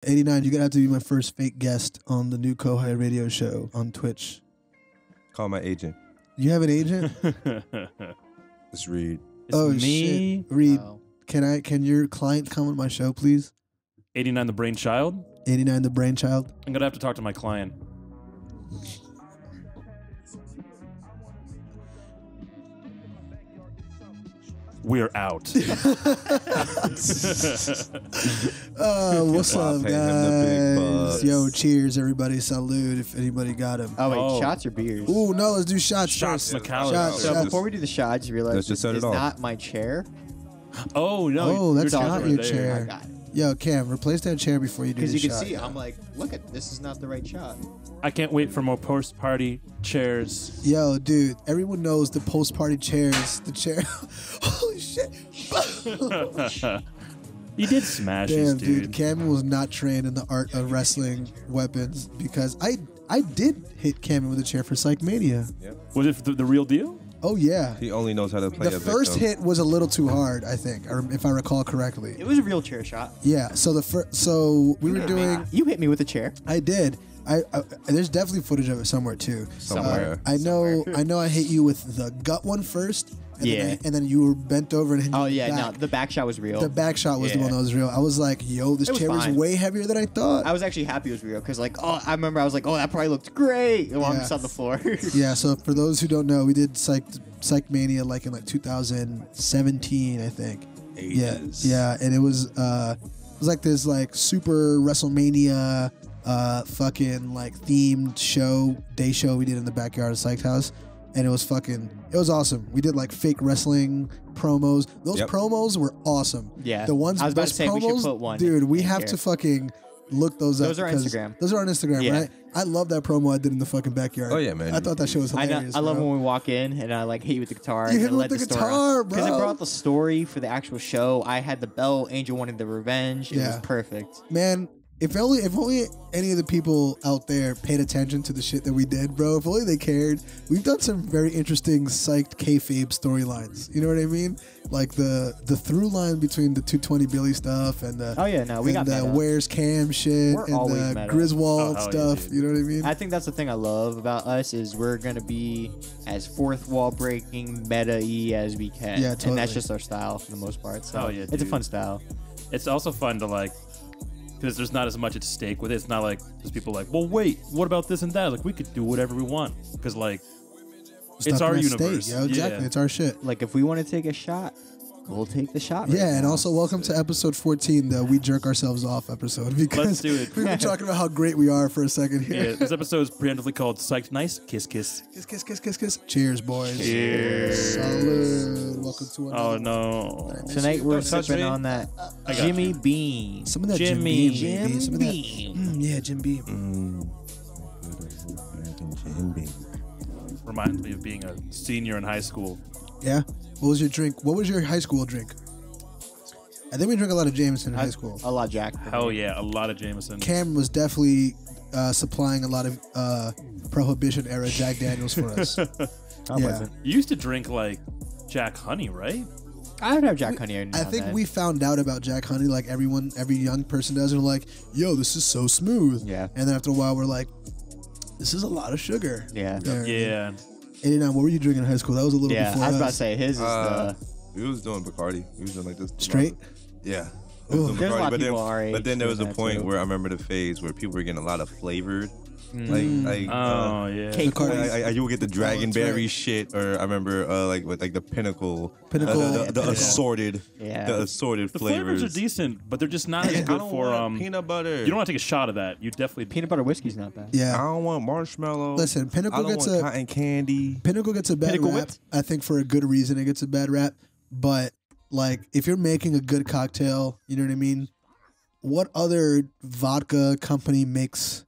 89, you're going to have to be my first fake guest on the new Kohai radio show on Twitch. Call my agent. You have an agent? It's Reed. It's me. Shit. Reed, can your client come on my show, please? 89 the Brainchild? 89 the Brainchild? I'm going to have to talk to my client. We're out. What's up, guys? Yo, cheers, everybody. Salute if anybody got him. Oh, wait, shots or beers? Ooh, no, let's do shots. Shots, first. McAllister. So before we do the shot, I just realized Let's just set it it's off. not my chair. Oh, no. Oh, that's your not chair's your right chair. there. I got it. Yo, Cam, replace that chair before you do the Because you shot. can see, I'm like, look at this is not the right shot. I can't wait for more post-party chairs. Yo, dude, everyone knows the post-party chairs. The chair. Holy shit. You did smash us, Damn, dude. dude. Cam was not trained in the art of wrestling weapons because I did hit Cam with a chair for Psych Mania. Yep. Was it the real deal? Oh, yeah. He only knows how to play The a first victim. hit was a little too hard, I think, if I recall correctly. It was a real chair shot. Yeah, so we were doing. You hit me with a chair. I did. I there's definitely footage of it somewhere too. Somewhere. I know I hit you with the gut one first. And Yeah. and then you were bent over and hit Oh, me yeah, back. no, the back shot was real. The back shot was the Yeah. one that was real. I was like, yo, this It was chair is fine. way heavier than I thought. I was actually happy it was real because, like, I remember I was like, oh, that probably looked great while I'm Yeah. just on the floor. Yeah, so for those who don't know, we did Psych Mania like in 2017, I think. Yeah, and it was like this like super WrestleMania fucking like themed day show we did in the backyard of Psyched House, and it was awesome. We did like fake wrestling promos. Those promos were awesome. Yeah. The ones I was about those to say, we should promos, put one dude, we in have here. to fucking look those up. Those are on because Instagram. Those are on Instagram, Yeah. right? I love that promo I did in the fucking backyard. Oh, yeah, man. I thought that shit was I hilarious. love bro. when we walk in and I like hit you with the guitar. You and hit me let with the story guitar, because it bro. brought the story for the actual show. I had the belt. Angel wanted the revenge. It was perfect. Man, if only any of the people out there paid attention to the shit that we did, bro. If only they cared. We've done some very interesting psyched kayfabe storylines. You know what I mean? Like the through line between the 220 Billy stuff and the We got the meta. Where's Cam shit We're and always the meta. Griswold Oh, hell yeah, stuff. dude. You know what I mean? I think that's the thing I love about us is we're gonna be as fourth wall breaking, meta-y as we can. Yeah, And totally. that's just our style for the most part. So Oh, yeah, it's a dude. fun style. It's also fun to like, because there's not as much at stake with it. It's not like there's people like, well, wait, what about this and that? Like, we could do whatever we want because like, it's our Nothing at universe. stake, yo. Exactly, Yeah. it's our shit. Like if we want to take a shot, we'll take the shot. right Yeah, and now. also welcome to episode 14, the We Jerk Ourselves Off episode. Because Let's do it. we've been talking about how great we are for a second here. Yeah, this episode is preemptively called Psyched Nice Kiss Kiss. Kiss, kiss, kiss, kiss, kiss. Cheers, boys. Cheers. Salud. Welcome to another. Oh no. Tonight we're Don't touch sipping me. on that got Jimmy Beam. Some of that Jimmy. Jim Beam, baby. Some of that. Yeah, Jim Beam. Reminds me of being a senior in high school. Yeah. What was your drink? What was your high school drink? I think we drank a lot of Jameson in high school. A lot, Jack. Hell yeah, a lot of Jameson. Cam was definitely supplying a lot of Prohibition era Jack Daniels for us. I yeah. wasn't. You used to drink like Jack Honey, right? I would have Jack Honey. every now I and think then. we found out about Jack Honey like every young person does, and we're like, "Yo, this is so smooth." Yeah. And then after a while, we're like, "This is a lot of sugar." Yeah. Yeah. 89. What were you drinking in high school? That was a little Yeah, before I was us. about to say his is the. We was doing Bacardi. We was doing like this. Straight? Yeah. Ooh. We was doing There's a lot of but then, people our age but then there was a doing that point too. where I remember the phase where people were getting a lot of flavored. Like Oh yeah. Cake you would get the dragonberry right. shit, or I remember like with like the pinnacle, Pinnacle. the assorted, Yeah. the assorted The flavors. flavors are decent, but they're just not as I good don't for want peanut butter. You don't want to take a shot of that. You definitely Peanut butter whiskey's not bad. I Yeah. don't want marshmallow. Listen, I Pinnacle don't gets want a cotton candy. Pinnacle gets a bad Pinnacle rap. whipped? I think for a good reason it gets a bad rap. But like, if you're making a good cocktail, you know what I mean. What other vodka company makes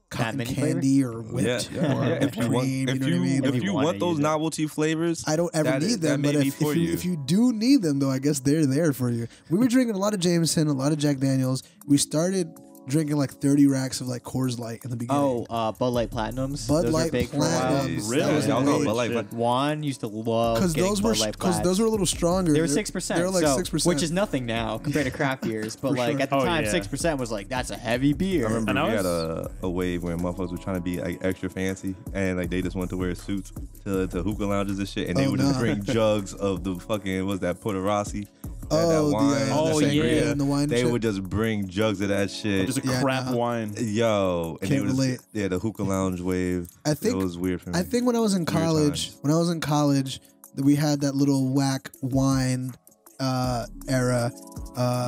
cotton many candy or whipped Yeah. or whipped If you want, cream? if you know what I mean? if If you you wanna want those use it. novelty flavors, I don't ever that need is- them, that but may be if for if you do need them, though, I guess they're there for you. We were drinking a lot of Jameson, a lot of Jack Daniels. We started drinking like 30 racks of like Coors Light in the beginning. Bud Light Platinums. Bud Those Light are big for a while. Platinums. Really? That was Y'all know great. Bud Light, Shit. but Juan used to love Because those were a little stronger. They were 6%. They were like so- 6%, which is nothing now compared to craft beers. But For like sure. at the Oh, time, yeah. 6% was like that's a heavy beer. I remember And I we had was- a wave where motherfuckers were trying to be like extra fancy, and like they just wanted to wear suits to hookah lounges and shit, and they Oh, would just nah. bring jugs of the fucking what's that Porto Rossi, that the wine, Oh, the yeah. sangria. and the wine. They shit. would just bring jugs of that shit. Just a Yeah, crap nah. wine. Yo, and Can't they was, relate. yeah, the hookah lounge wave. I think- it was weird for me. I think when I was in college, that we had that little whack wine era.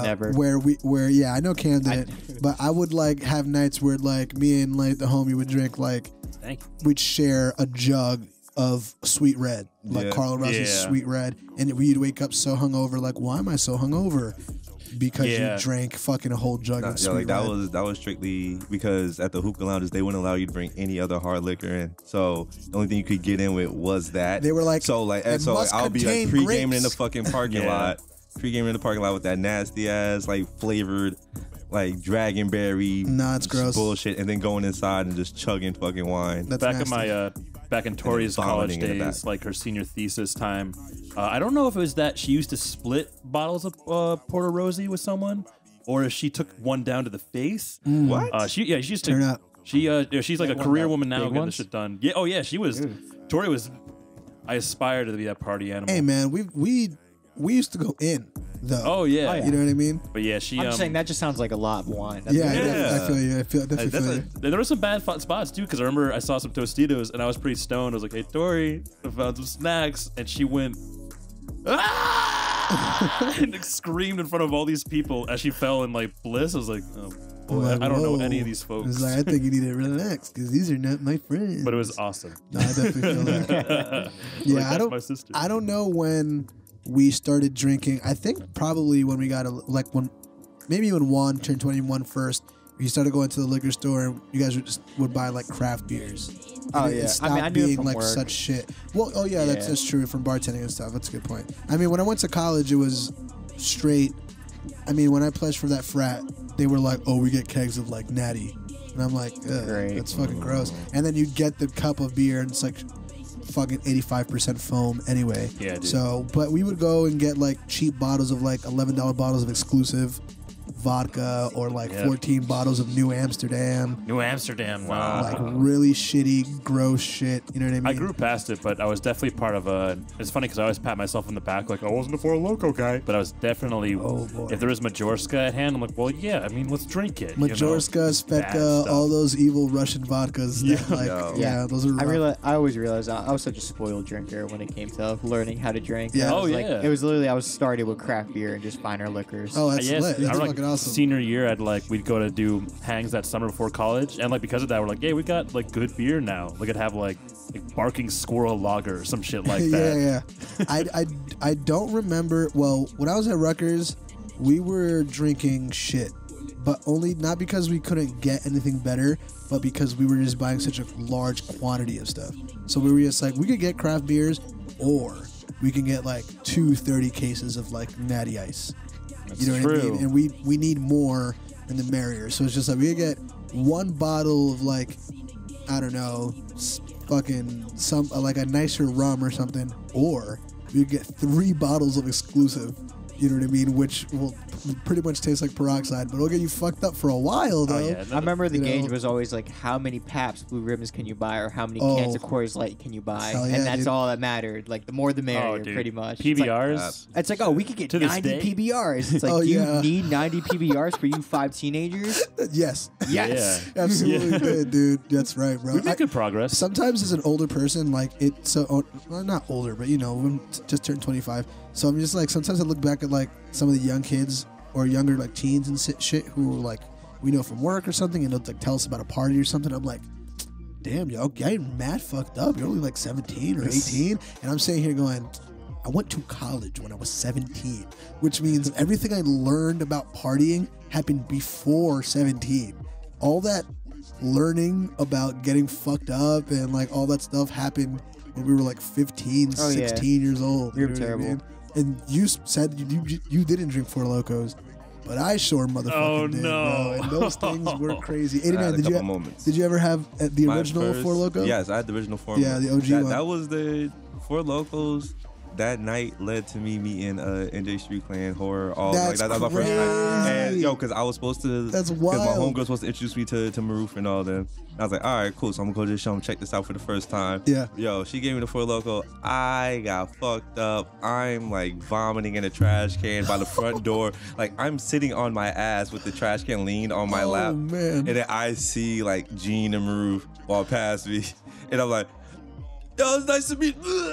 Never. Where I know Cam didn't, but I would like have nights where like me and like the homie would drink like Thank you. we'd share a jug of sweet red, like Yeah. Carlo Rossi's Yeah. sweet red, and we'd wake up so hungover. Like, why am I so hungover? Because Yeah. you drank fucking a whole jug Nah, of yo, sweet like that red. was strictly because at the hookah lounges they wouldn't allow you to bring any other hard liquor in. So the only thing you could get in with was that. They were like, so like, "It and so like, must I'll be like contain pre-gaming in the grapes." fucking parking Yeah. lot, pre-gaming in the parking lot with that nasty ass like flavored like dragonberry. Nah, it's gross. bullshit, and then going inside and just chugging fucking wine. That's Back nasty. in my back in Tori's college vomiting in the days, back. like her senior thesis time. I don't know if it was that she used to split bottles of Porto Rossi with someone, or if she took one down to the face. What? She used to Turn up. She's like a one of career the woman now, big getting ones? this shit done. Yeah, oh yeah, she was. Tori was. I aspired to be that party animal. Hey man, we used to go in though. Oh yeah. You know what I mean? But yeah, she. I'm just saying that just sounds like a lot of wine. That's Yeah, what it is. Yeah. I feel you. I definitely That's feel a- you. there were some bad spots too, because I remember I saw some Tostitos and I was pretty stoned. I was like, "Hey Tori, I found some snacks," and she went. Ah! and like, screamed in front of all these people as she fell in like bliss. I was like, oh boy, Like, I don't know whoa. any of these folks. It's like, I think you need to relax because these are not my friends. but it was awesome. No, I definitely feel that. Yeah, Yeah, that's my sister. I don't know when we started drinking. I think probably when we got maybe when Juan turned 21 first. We started going to the liquor store and you guys would buy like craft beers. Oh, And it yeah. stopped I mean, I knew it being from like work. such shit. Well, oh yeah, Yeah. that's true from bartending and stuff. That's a good point. I mean, when I went to college, it was straight. I mean, when I pledged for that frat, they were like, "Oh, we get kegs of like Natty," and I'm like, "Ugh, Great. that's fucking gross." And then you get the cup of beer and it's like fucking 85% foam anyway. Yeah, dude. So, but we would go and get like cheap bottles of like $11 bottles of exclusive vodka or like Yeah. 14 bottles of New Amsterdam. New Amsterdam. Wow. Like really shitty, gross shit. You know what I mean? I grew past it, but I was definitely part of a. It's funny because I always pat myself on the back like I wasn't a Four Loco guy, but I was definitely. Oh, boy. If there was Majorska at hand, I'm like, well, yeah. I mean, let's drink it. you know? Majorska, Bad Spetka, stuff. all those evil Russian vodkas. That, like, Yo. yeah, those are. Rough. I always realized I was such a spoiled drinker when it came to learning how to drink. Yeah. I was Oh, like, yeah. it was literally I was started with craft beer and just finer liquors. Oh, that's Yes, lit. I That's remember, fucking awesome. Senior year, we'd go to do hangs that summer before college, and like because of that, we're like, hey, we got like good beer now. We could have like barking squirrel lager or some shit like that. yeah. I don't remember. Well, when I was at Rutgers, we were drinking shit, but only not because we couldn't get anything better, but because we were just buying such a large quantity of stuff. So we were just like, we could get craft beers, or we can get like 230 cases of like Natty Ice. You know what I true. mean? And we need more and the merrier. So it's just like we could get one bottle of like, I don't know, fucking some like a nicer rum or something, or we could get 3 bottles of exclusive. You know what I mean? Which will pretty much taste like peroxide, but it'll get you fucked up for a while though. Oh yeah, I remember the You know. gauge was always like, how many Pabst Blue Ribbons can you buy, or how many Oh. cans of Coors Light can you buy, Hell yeah, and that's dude. all that mattered. Like the more the merrier, Oh, dude. pretty much. PBRs. It's like, oh, we could get To this 90 day? PBRs. It's like, Oh, do yeah. you need 90 PBRs for you 5 teenagers? Yes, Yes. Yeah. absolutely Yeah. did, dude. That's right, bro. We made good progress. Sometimes as an older person, like it's so well, not older, but you know, when just turned 25. So I'm just like sometimes I look back at like some of the young kids or younger like teens and shit who like we know from work or something, and they'll like tell us about a party or something. I'm like, damn, yo, you're mad fucked up. You're only like 17 or 18, and I'm sitting here going, I went to college when I was 17, which means everything I learned about partying happened before 17. All that learning about getting fucked up and like all that stuff happened when we were like 15, Oh, yeah. 16 years old. We were know what I terrible. mean? And you said you didn't drink Four Locos. but I sure motherfucking did, bro. And those things were crazy. 89. Did you ever have the original Four Loko? Yes, I had the original Four. Yeah, the OG one. That was the Four Locos. That night led to me meeting NJ Street Clan Horror. That's that was my first time. And because I was supposed to, that's wild. Because my homegirl was supposed to introduce me to Maroof and all them. And I was like, all right, cool. So I'm gonna go just show them, check this out for the first time. Yeah. Yo, she gave me the Four Loko. I got fucked up. I'm like vomiting in a trash can by the front door. Like I'm sitting on my ass with the trash can leaned on my lap. Oh man. And then I see like Gene and Maroof walk past me, and I'm like, yo, it's nice to meet you.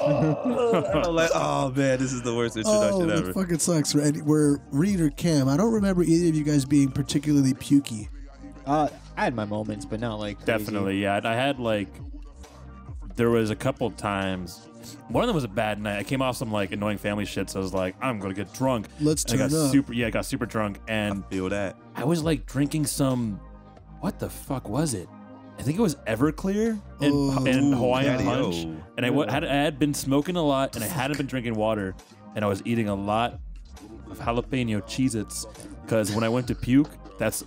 I'm like, oh man, this is the worst introduction ever. It fucking sucks. We're Reed or Cam. I don't remember either of you guys being particularly pukey. I had my moments, but not like crazy. Definitely, yeah. I had like, there was a couple times. One of them was a bad night. I came off some like annoying family shit, so I was like, I'm gonna get drunk. Let's turn up. I got super drunk, and I feel that. I was like drinking some. What the fuck was it? I think it was Everclear and Hawaiian Punch. And I had been smoking a lot, and I hadn't been drinking water, and I was eating a lot of jalapeno Cheez-Its, because when I went to puke, that's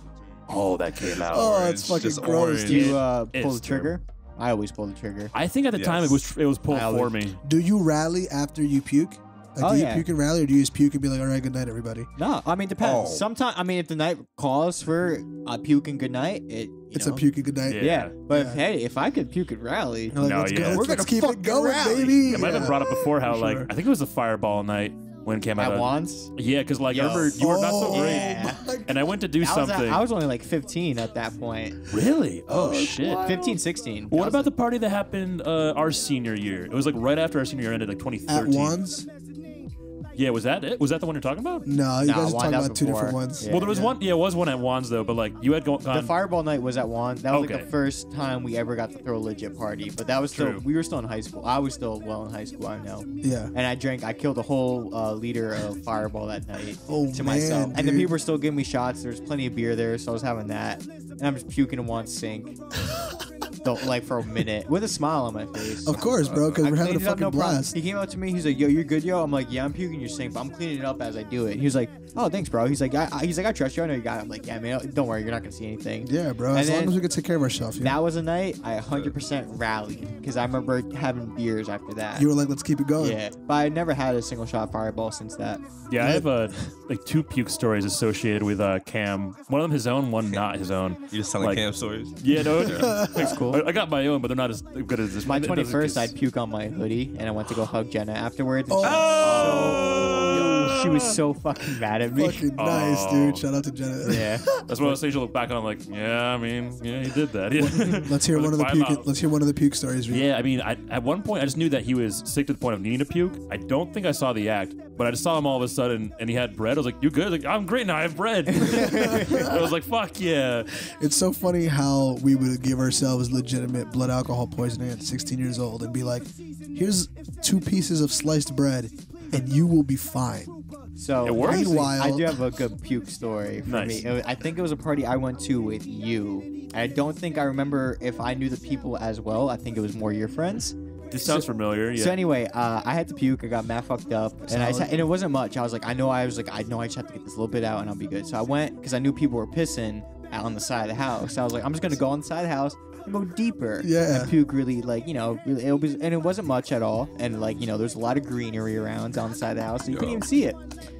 all that came out. Oh, it's fucking gross. Do you pull the trigger? I always pull the trigger. I think at the time it was pulled for me. Do you rally after you puke? Like, do you puke and rally, or do you just puke and be like, all right, good night, everybody? No, I mean, depends. Sometimes, I mean, if the night calls for a puke and good night, it's a puke and good night. Yeah. But if I could puke and rally, let's keep it going, rally. baby. It might have been brought up before how like I think it was a Fireball night when it came out at once. Yeah, because like I remember you were not so great, Yeah. and I went to do something. I was only like 15 at that point. Really? Oh shit. 15, 16. What about the party that happened our senior year? It was like right after our senior year ended, like 2013. At Wands? Yeah, was that it? Was that the one you're talking about? No, you guys are talking about two different ones. Yeah, well, there was one. Yeah, it was one at Wands though, but like you had gone. The Fireball night was at Wands. That was like the first time we ever got to throw a legit party. But that was still we were still in high school. I was still well in high school. I know. Yeah. And I killed a whole liter of Fireball that night to myself. Dude. And then people were still giving me shots. There's plenty of beer there, so I was having that. And I'm just puking in one sink. Like for a minute with a smile on my face. Of course, bro, because we're having a fucking blast. He came up to me. He's like, "Yo, you're good, yo." I'm like, "Yeah, I'm puking your sink, but I'm cleaning it up as I do it." And he was like, "Oh, thanks, bro." He's like, I trust you. I know you got it." I'm like, "Yeah, man, don't worry, you're not gonna see anything." Yeah, bro. As long as we can take care of ourselves. That was a night I 100% rallied because I remember having beers after that. You were like, "Let's keep it going." Yeah, but I never had a single shot Fireball since that. Yeah, I have like two puke stories associated with Cam. One of them his own, one not his own. You just telling Cam stories? Yeah, no, that's cool. I got my own, but they're not as good as this. My 21st, I'd puke on my hoodie, and I went to go hug Jenna afterwards. She was so fucking mad at me. Fucking nice, dude. Shout out to Jenna. Yeah, that's what I was saying. She'll look back on like, yeah, I mean, yeah, he did that. Yeah. Let's hear one of the puke. Let's hear one of the puke stories. Yeah, I mean, at one point I just knew that he was sick to the point of needing to puke. I don't think I saw the act, but I just saw him all of a sudden, and he had bread. I was like, "You good?" Like, "I'm great now. I have bread." I was like, "Fuck yeah!" It's so funny how we would give ourselves legitimate blood alcohol poisoning at 16 years old and be like, "Here's 2 pieces of sliced bread, and you will be fine." So meanwhile, I do have a good puke story for me. I think it was a party I went to with you. I don't think I remember if I knew the people as well. I think it was more your friends. This sounds familiar. Yeah. So anyway, I had to puke. I got mad fucked up, and it wasn't much. I just had to get this little bit out, and I'll be good. So I went because I knew people were pissing out on the side of the house. So I was like, I'm just gonna go on the side of the house and go deeper. Yeah. And puke really it wasn't much at all, and there's a lot of greenery around on the side of the house, so you couldn't even see it.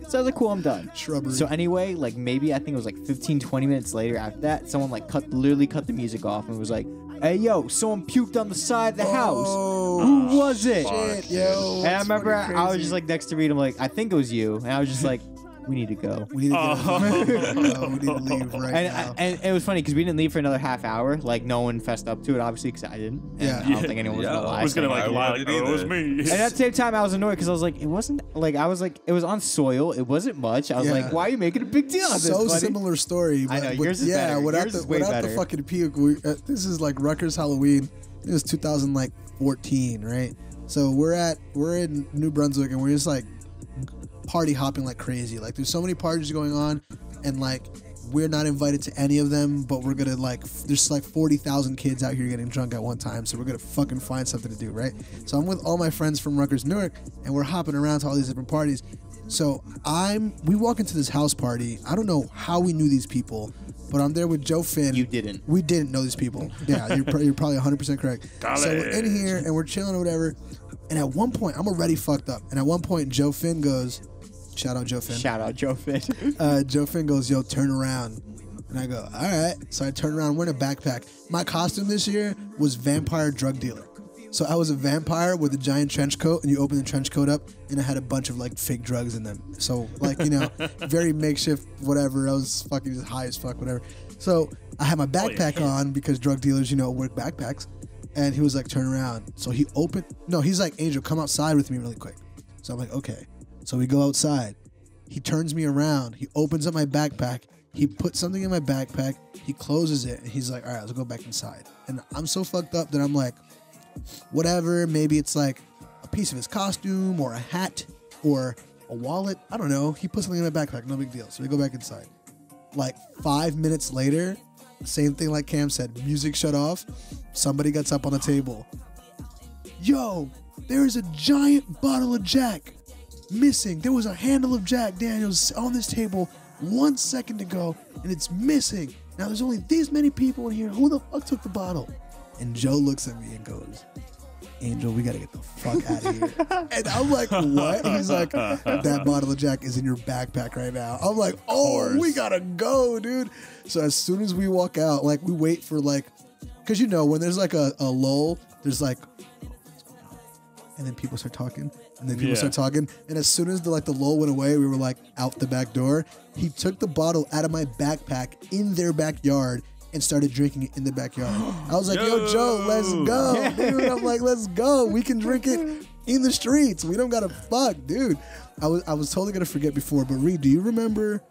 So I was like, cool, I'm done. Shrubbery. So anyway, maybe I think it was 15, 20 minutes later after that, someone literally cut the music off and was like, "Hey, yo, someone puked on the side of the house. Who was it?" Shit, yo. And I remember I was just next to Reed. I'm like, I think it was you. And I was just like, we need to go. We need to we need to leave right now. And it was funny because we didn't leave for another half hour. No one fessed up to it, obviously, because I didn't. And I don't think anyone was going to lie. I was going to lie, it was me. And at the same time, I was annoyed because I was like, it wasn't, it was on soil. It wasn't much. I was like, why are you making a big deal of this, buddy? Similar story. I know, yours is better. Without the fucking puke, this is like Rutgers Halloween. It was 2014, right? So we're in New Brunswick, and we're just party hopping like crazy. There's so many parties going on, and we're not invited to any of them, but we're gonna there's 40,000 kids out here getting drunk at one time, so we're gonna fucking find something to do, right? So I'm with all my friends from Rutgers, Newark, and we're hopping around to all these different parties. So we walk into this house party. I don't know how we knew these people, but I'm there with Joe Finn. You didn't. We didn't know these people. Yeah, you're probably 100% correct. So we're in here and we're chilling or whatever. And at one point, I'm already fucked up. And at one point, Joe Finn goes, shout out Joe Finn. Shout out Joe Finn. Joe Finn goes, yo, turn around. And I go, all right. So I turn around, wearing a backpack. My costume this year was vampire drug dealer. So I was a vampire with a giant trench coat, and you open the trench coat up, and it had a bunch of like fake drugs in them. So like, you know, very makeshift, whatever. I was fucking just high as fuck, whatever. So I had my backpack on because drug dealers, you know, work backpacks. And he was like, turn around. So he's like, Angel, come outside with me really quick. So I'm like, okay. So we go outside. He turns me around. He opens up my backpack. He puts something in my backpack. He closes it, and he's like, all right, let's go back inside. And I'm so fucked up that I'm like, whatever, maybe it's like a piece of his costume or a hat or a wallet. I don't know. He put something in my backpack. No big deal. So we go back inside. Like 5 minutes later, same thing like Cam said. Music shut off. Somebody gets up on the table. Yo, there is a giant bottle of Jack missing. There was a handle of Jack Daniels on this table 1 second ago, and it's missing. Now there's only these many people in here. Who the fuck took the bottle? And Joe looks at me and goes, Angel, we gotta get the fuck out of here. And I'm like, what? He's like, that bottle of Jack is in your backpack right now. I'm like, oh, we gotta go, dude. So as soon as we walk out, like we wait for like, cause you know, when there's like a lull, there's like, and then people start talking, and then people start talking. And as soon as the lull went away, we were like out the back door. He took the bottle out of my backpack in their backyard and started drinking it in the backyard. I was like, yo, Joe, let's go. Dude, I'm like, let's go. We can drink it in the streets. We don't gotta fuck, dude. I was totally gonna forget before, but Reed, do you remember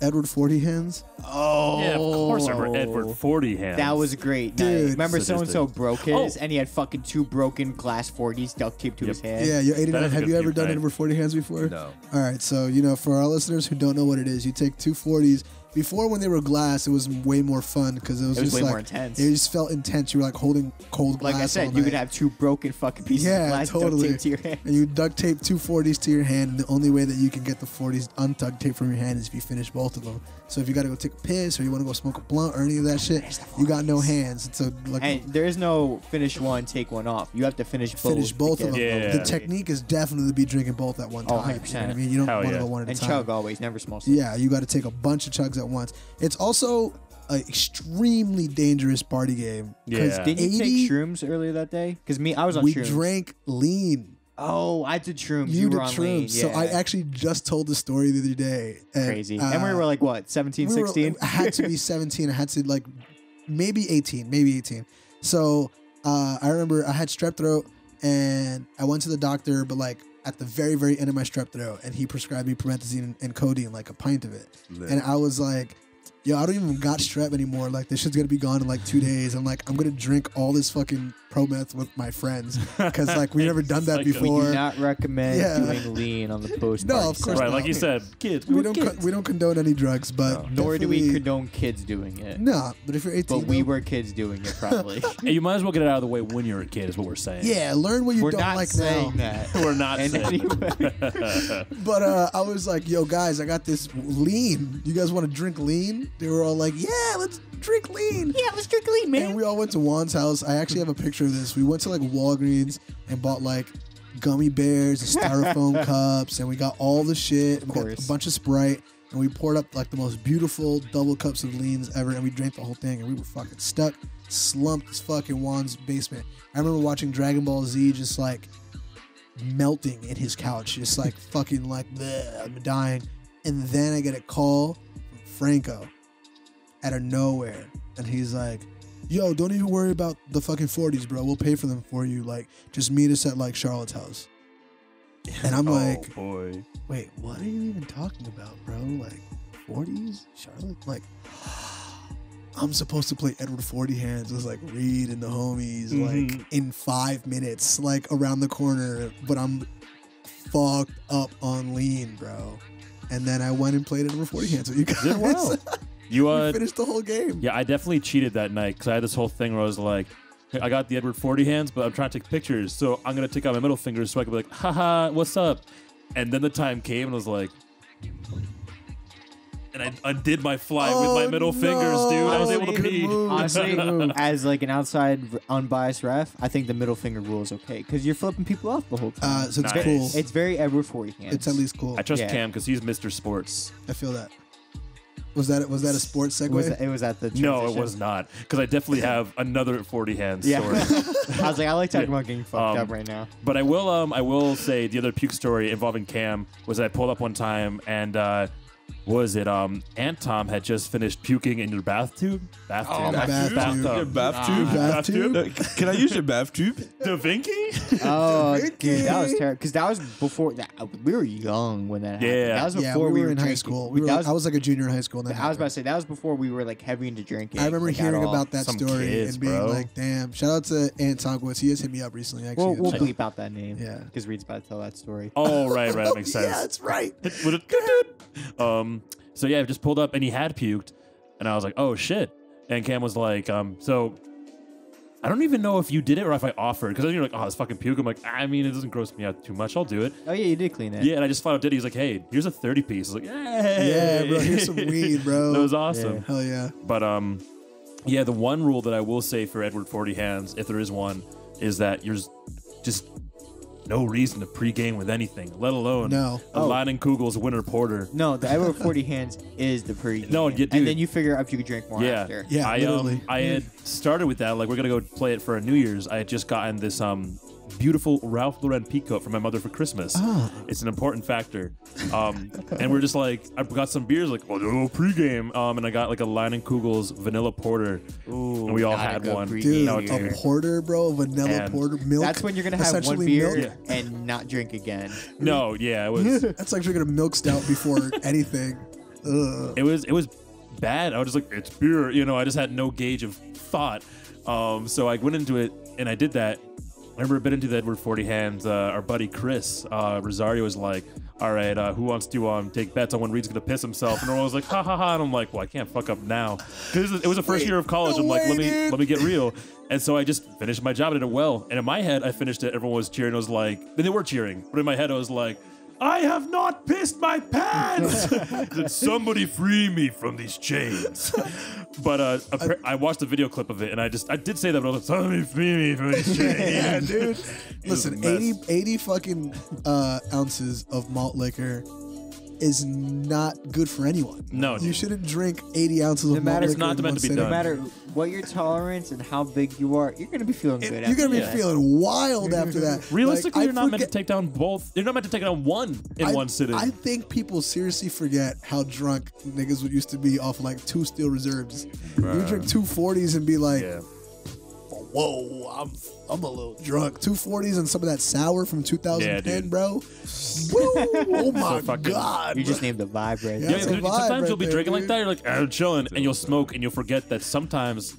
Edward 40 Hands? Oh, yeah, of course I remember Edward 40 Hands. That was a great dude. Night. Remember so-and-so broke his, and he had fucking 2 broken glass 40s duct taped to his head? Yeah, you're 89. Have you ever done Edward 40 Hands before? No. All right, so, you know, for our listeners who don't know what it is, you take 2 40s. Before, when they were glass, it was way more fun because it was just way like, more intense. It just felt intense. You were like holding cold glass. Like I said, all you night. could have 2 broken fucking pieces of glass totally. duct taped to your hand. And you duct tape 2 40s to your hand, and the only way that you can get the 40s unduct taped from your hand is if you finish both of them. So if you got to go take a piss or you want to go smoke a blunt or any of that shit, you got no hands. So like, and there is no finish one, take one off. You have to finish both. Finish both of them. Yeah. The technique is definitely to be drinking both at one time. 100%. You know what I mean? You don't want to go one at a and time. chug always, never small sip. Yeah, you got to take a bunch of chugs at once. It's also an extremely dangerous party game. Yeah. Didn't you take shrooms earlier that day? Because I was on we shrooms. drank lean. Oh, I did shrooms. You did were on shrooms. lean. So Yeah. I actually just told the story the other day. And, Crazy. And we were like, what, 17, 16? I had to be 17. I had to like maybe 18. So I remember I had strep throat and I went to the doctor, but like at the very, very end of my strep throat, and he prescribed me promethazine and codeine, like a pint of it. Lit. And I was like, yo, I don't even got strep anymore. Like, this shit's gonna be gone in like 2 days. I'm like, I'm gonna drink all this fucking Prometh with my friends because like we've never done that Like, before. We do not recommend Yeah. doing lean on the post. No, of course Right, not. like you said, kids. we don't condone any drugs, but Nor do we definitely- condone kids doing it. No, but if you're 18, But we though, were kids doing it, probably. Hey, you might as well get it out of the way when you're a kid, is what we're saying. yeah, learn what you We're don't not like saying now. that. We're not in saying. any way. But I was like, yo, guys, I got this lean. You guys want to drink lean? They were all like, yeah, let's drink lean. Yeah, let's drink lean, And we all went to Juan's house. I actually have a picture of this. We went to like Walgreens and bought like gummy bears and styrofoam cups, and we got all the shit. We got course. a bunch of Sprite, and we poured up like the most beautiful double cups of leans ever, and we drank the whole thing, and we were fucking stuck, slumped as fuck in Juan's basement. I remember watching Dragon Ball Z just like melting in his couch, just like fucking like, bleh, I'm dying. And then I get a call from Franco out of nowhere, and he's like, yo, don't even worry about the fucking 40s, bro. We'll pay for them for you. Like, just meet us at like Charlotte's house. And I'm like, boy. wait, what are you even talking about, bro? Like, 40s? Charlotte? Like, I'm supposed to play Edward 40 Hands with like Reed and the homies, like in 5 minutes, like around the corner, but I'm fucked up on lean, bro. And then I went and played Edward 40 Hands with you guys. Did well. You We finished the whole game. Yeah, I definitely cheated that night because I had this whole thing where I was like, hey, I got the Edward 40 Hands, but I'm trying to take pictures, so I'm gonna take out my middle finger so I can be like, haha, what's up? And then the time came and I was like, and I undid my fly with my middle fingers, dude. I was able to pee. Honestly, as like an outside unbiased ref, I think the middle finger rule is okay because you're flipping people off the whole time. So it's Nice. cool. It's very Edward 40 hands. It's at least cool. I trust Yeah. Cam because he's Mr. Sports. I feel that. Was that a sports segue? It was at the No, it transition. was not. Because I definitely have another 40 hands Yeah. story. I was like, I like talking about getting fucked up right now. But I will say the other puke story involving Cam was that I pulled up one time and Aunt Tom had just finished puking in your bath tube? Oh, my bathtub. Your bath tube? Bath tube? Can I use your bath tube? Da Vinci? Oh, dude, that was terrible. Because that was before that. We were young when that happened. Yeah. That was Yeah, before we were in drinking. high school. That I was like a junior in high school. When that I was about happened. to say that was before we were like heavy into drinking. I remember like, at hearing all. about that Some story kids, and being bro. like, "Damn!" Shout out to Aunt Tonkowitz. He has hit me up recently. Actually, We'll bleep out that name. Yeah. because Reed's about to tell that story. Oh, right, that makes sense. Yeah, that's right. So yeah, I just pulled up and he had puked, and I was like, "Oh shit!" And Cam was like, "So I don't even know if you did it or if I offered, because then you're like, oh, this fucking puke." I'm like, I mean, it doesn't gross me out too much. I'll do it. Oh yeah, you did clean it. Yeah, and I just flat out did it. He's like, hey, here's a 30 piece. I was like, hey. Yeah, bro. Here's some weed, bro. That was awesome. Hell yeah. But yeah, the one rule that I will say for Edward 40 hands, if there is one, is that there's just no reason to pregame with anything, let alone No. a Kugel's winter porter. No, the Edward 40 hands is the pre. No, you- dude. and then you figure out if you could drink more Yeah, after. Yeah, literally. I had started with that. Like, we're gonna go play it for a New Year's. I had just gotten this beautiful Ralph Lauren peacoat from my mother for Christmas. Ah. It's an important factor. And we're just like, I got some beers, like, oh, no, pregame. And I got like a Kugel's vanilla porter. Ooh, and we all not a had good one. pregame Dude, No, beer. a porter, bro, vanilla And porter, milk. That's when you're gonna have one essentially beer milk. and not drink again. No, yeah, it was. That's like drinking a milk stout before anything. Ugh. It was bad. I was just like, it's beer, I just had no gauge of thought. So I went into it and I did that. I remember a bit into the Edward 40 hands. Our buddy Chris Rosario was like, all right, who wants to take bets on when Reed's gonna piss himself? And everyone was like, ha ha ha. And I'm like, well, I can't fuck up now, because it was the first year of college. no I'm like, way, let me get real. And so I just finished my job and did it well. And in my head, I finished it. Everyone was cheering. I was like, and they were cheering, but in my head, I was like, I have not pissed my pants. Did somebody free me from these chains? But I watched the video clip of it, and I did say that, but I was like, somebody free me from these chains. Yeah, dude. It was a Listen, mess. 80 fucking ounces of malt liquor is not good for anyone. No, You dude. shouldn't drink 80 ounces of malt matter- liquor. It's not in meant one to be sitting. done. No matter what your tolerance and how big you are, you're gonna be feeling good. You're gonna be after that. feeling wild after that. Realistically, Like, you're not meant to take down both. You're not meant to take down one in one sitting. I think people seriously forget how drunk niggas would used to be off like 2 Steel Reserves. You drink 240s and be like, yeah. whoa, I'm a little drunk. 240s and some of that sour from 2010, Yeah, dude. bro. Woo, oh my fucking- god. You bro. just named the vibe right Yeah, there. it's a dude, vibe sometimes right you'll be there, drinking like dude. that. You're like, I'm chilling, and you'll smoke, and you'll forget that sometimes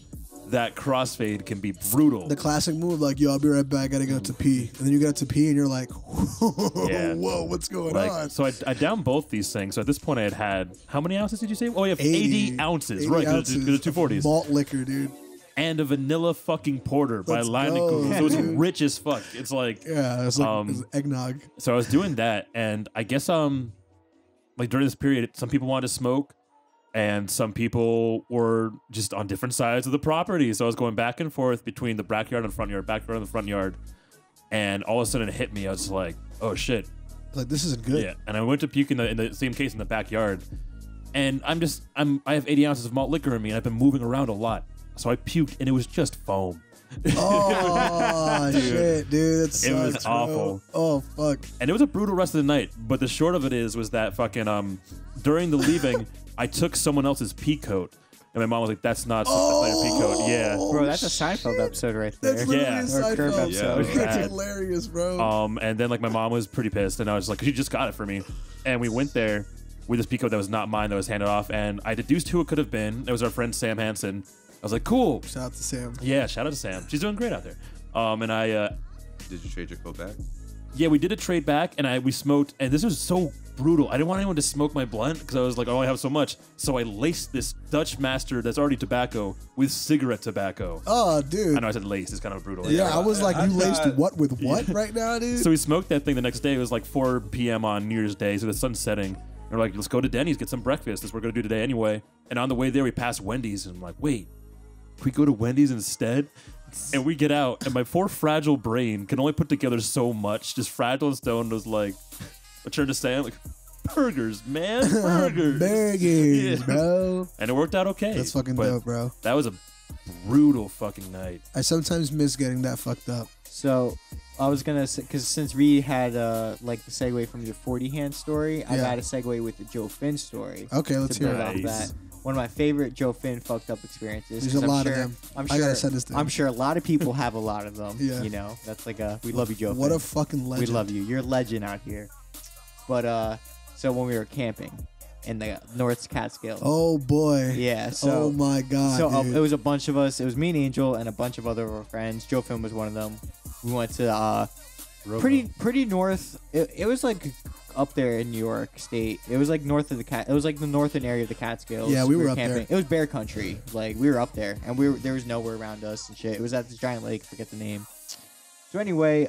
that crossfade can be brutal. The classic move, like, yo, I'll be right back. I gotta go to pee. And then you get to pee and you're like, Yeah. whoa, what's going on? So I downed both these things. So at this point, I had how many ounces did you say? Oh, yeah, 80 ounces, 80 right? ounces The 240s. Malt liquor, dude. And a vanilla fucking porter by Let's Lion go, Kugel. So it's dude. rich as fuck. It's like, Yeah, it's like it's eggnog. so I was doing that, and I guess like during this period, some people wanted to smoke, and some people were just on different sides of the property. So I was going back and forth between the backyard and front yard, backyard and the front yard, and all of a sudden it hit me. I was just like, oh shit, Like, this isn't good. yeah. And I went to puke in the same case in the backyard, and I have 80 ounces of malt liquor in me, and I've been moving around a lot, so I puked, and it was just foam. Oh, shit, dude. That It was sucks, bro. awful. Oh, fuck. And it was a brutal rest of the night. But the short of it was that fucking during the leaving, I took someone else's pea coat, and my mom was like, "That's not your pea coat." Yeah. Bro, that's a Seinfeld episode right there. That's literally Yeah. a Or Curb Seinfeld. episode. Yeah. That's Bad. hilarious, bro. And then like my mom was pretty pissed, and I was like, "She just got it for me," and we went there with this pea coat that was not mine, that was handed off, and I deduced who it could have been. It was our friend Sam Hansen. I was like, "Cool." Shout out to Sam. Yeah, shout out to Sam. She's doing great out there. And I Did you trade your coat back? yeah, we did a trade back, and we smoked, and this was so brutal. I didn't want anyone to smoke my blunt because I was like, I only have so much. So I laced this Dutch Master that's already tobacco with cigarette tobacco. Oh, dude. I know I said laced. It's kind of brutal. Yeah, I was like, you laced what with what right now, dude? So we smoked that thing the next day. It was like 4 p.m. on New Year's Day, so the sun's setting. And we're like, let's go to Denny's, get some breakfast. That's what we're going to do today anyway. And on the way there, we passed Wendy's. And I'm like, wait, can we go to Wendy's instead? And we get out, and my poor fragile brain can only put together so much. Just Fragile and Stone was like, I turned to say, I'm like, burgers, man, burgers. Burgers, bro. And it worked out okay. That's fucking dope, bro. That was a brutal fucking night. I sometimes miss getting that fucked up. So I was gonna say, because since we had like the segue from your 40 hand story, I got a segue with the Joe Finn story. Okay, let's hear it. Off that. One of my favorite Joe Finn fucked up experiences. There's a lot of them. I gotta send this to him. I'm sure a lot of people have a lot of them. Yeah. You know, that's like we love you, Joe Finn. What a fucking legend. We love you. You're a legend out here. But so when we were camping in the North Catskills. Oh boy. Yeah. So, oh my god. So it was a bunch of us. It was me and Angel and a bunch of other friends. Joe Finn was one of them. We went to pretty north. It was like up there in New York State. It was like north of it was like the northern area of the Catskills. Yeah, we were up camping. there. It was bear country. Like we were up there, and there was nowhere around us and shit. It was at this giant lake. Forget the name. So anyway,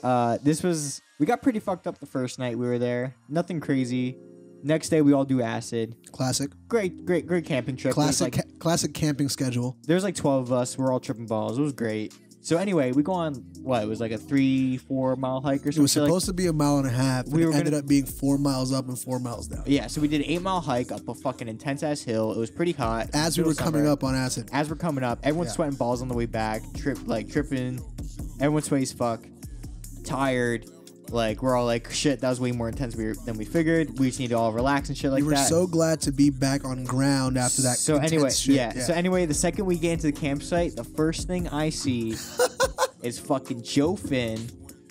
we got pretty fucked up the first night we were there. Nothing crazy. Next day we all do acid. Classic. Great camping trip. Classic camping schedule. There's like 12 of us. We're all tripping balls. It was great. So anyway, we go on it was like a 3-4 mile hike or something. It was supposed to be a mile and a half. It ended up being 4 miles up and 4 miles down. Yeah, so we did an 8-mile hike up a fucking intense ass hill. It was pretty hot. As we were coming up on acid. As we're coming up, everyone's sweating balls on the way back. Tripping. Everyone's sweaty as fuck. Tired. Like, we're all like, shit, that was way more intense than we figured. We just need to all relax and shit like that. We were so glad to be back on ground after that. So anyway, shit. Yeah. So anyway, the second we get into the campsite, the first thing I see is fucking Joe Finn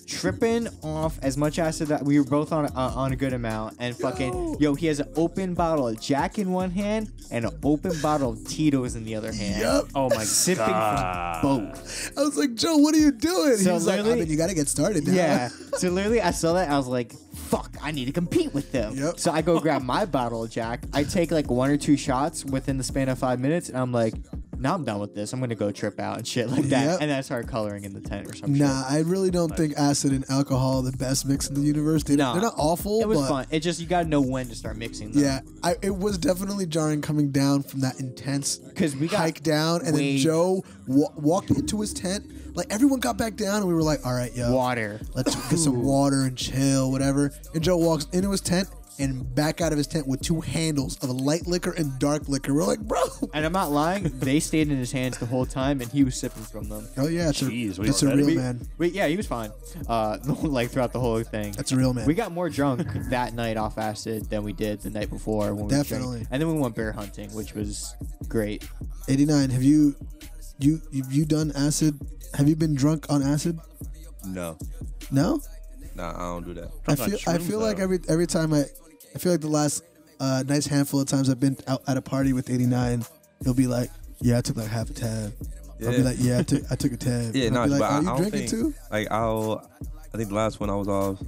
tripping off as much acid that we were both on a good amount, and fucking he has an open bottle of Jack in one hand and an open bottle of Tito's in the other hand. Yep. Oh my sipping god. from both. I was like, Joe, what are you doing? So He's like, I mean, you got to get started now. Yeah. So literally, I saw that. I was like, fuck, I need to compete with them. Yep. So I go grab my bottle of Jack. I take like 1 or 2 shots within the span of 5 minutes, and I'm like, now I'm done with this. I'm gonna go trip out and shit like that. Yep. And then I started coloring in the tent or something. Nah, I really don't think acid and alcohol are the best mix in the universe. They're not awful. It was but fun. It just, you gotta know when to start mixing them. Yeah, it was definitely jarring coming down from that intense because we got hike down, and then Joe walked into his tent. Like, everyone got back down, and we were like, all right, yo, water. Let's get some water and chill, whatever. And Joe walks into his tent and back out of his tent with 2 handles of light liquor and dark liquor. We're like, bro. And I'm not lying. They stayed in his hands the whole time, and he was sipping from them. Oh, yeah. Jeez, that's a real man. Yeah, he was fine. Like, throughout the whole thing. That's a real man. We got more drunk that night off acid than we did the night before. When Definitely. And then we went bear hunting, which was great. 89, have you done acid? Have you been drunk on acid? No. No? Nah, I don't do that. I feel like every time I feel like the last nice handful of times I've been out at a party with 89, he'll be like, yeah, I took like half a tab. Yeah. I'll be like, yeah, I took a tab. Yeah, no, be like, but are you I drinking too? Like, I think the last one I was off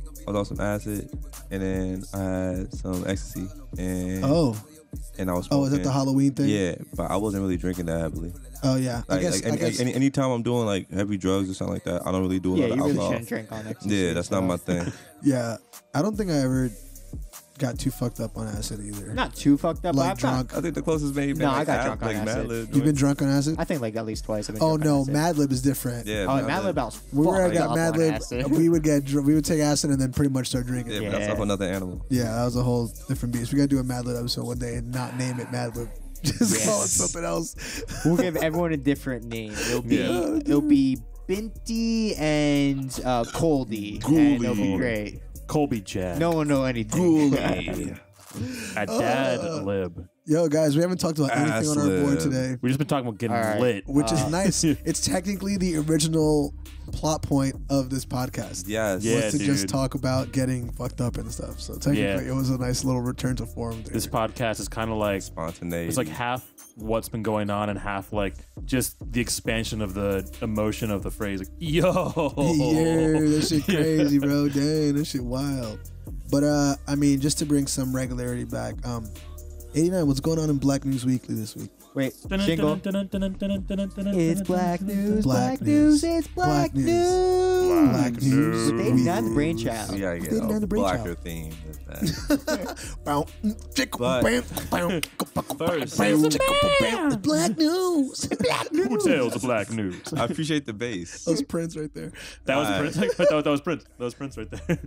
some acid, and then I had some ecstasy, and I was smoking. Is that the Halloween thing? Yeah, but I wasn't really drinking that heavily. Oh yeah, I guess anytime I'm doing like heavy drugs or something like that, I don't really do a lot of alcohol. Yeah, you really shouldn't drink on ecstasy. Yeah, that's not my thing. Yeah, I don't think I ever got too fucked up on acid either. Not too fucked up. Like drunk. I think the closest maybe. No, I got drunk on acid. You've been drunk on acid? I think like at least twice. Oh no, Mad Lib is different. Yeah. Oh, Mad Lib, I was we were at Mad Lib. We would take acid and then pretty much start drinking. Yeah, but that's off another animal. Yeah, that was a whole different beast. We gotta do a Mad Lib episode one day and not name it Mad Lib. Just call it something else. We'll give everyone a different name. It'll be Binty and Coldy. And it'll be great. Colby Jack. No one know anything. A dad lib. Yo, guys, we haven't talked about anything on our board today, We've just been talking about getting lit. which is nice. It's technically the original plot point of this podcast. Yes. Yeah, was to dude. just talk about getting fucked up and stuff. So technically, it was a nice little return to form there. This podcast is kind of like Spontaneity. it's like half what's been going on and half like just the expansion of the emotion of the phrase. Like, yo, Yeah, that shit crazy, bro. Dang, that shit wild. But I mean, just to bring some regularity back, 89, what's going on in Black News Weekly this week? Wait, jingle. It's black news. Black news. It's black news. Black News. With 89 the brainchild. We gotta get They done a the blacker brainchild. theme with that. Black News. Who tells the black news? I appreciate the bass. Those Prince right there. That was Alright. Prince. That was Prince. That was Prince right there.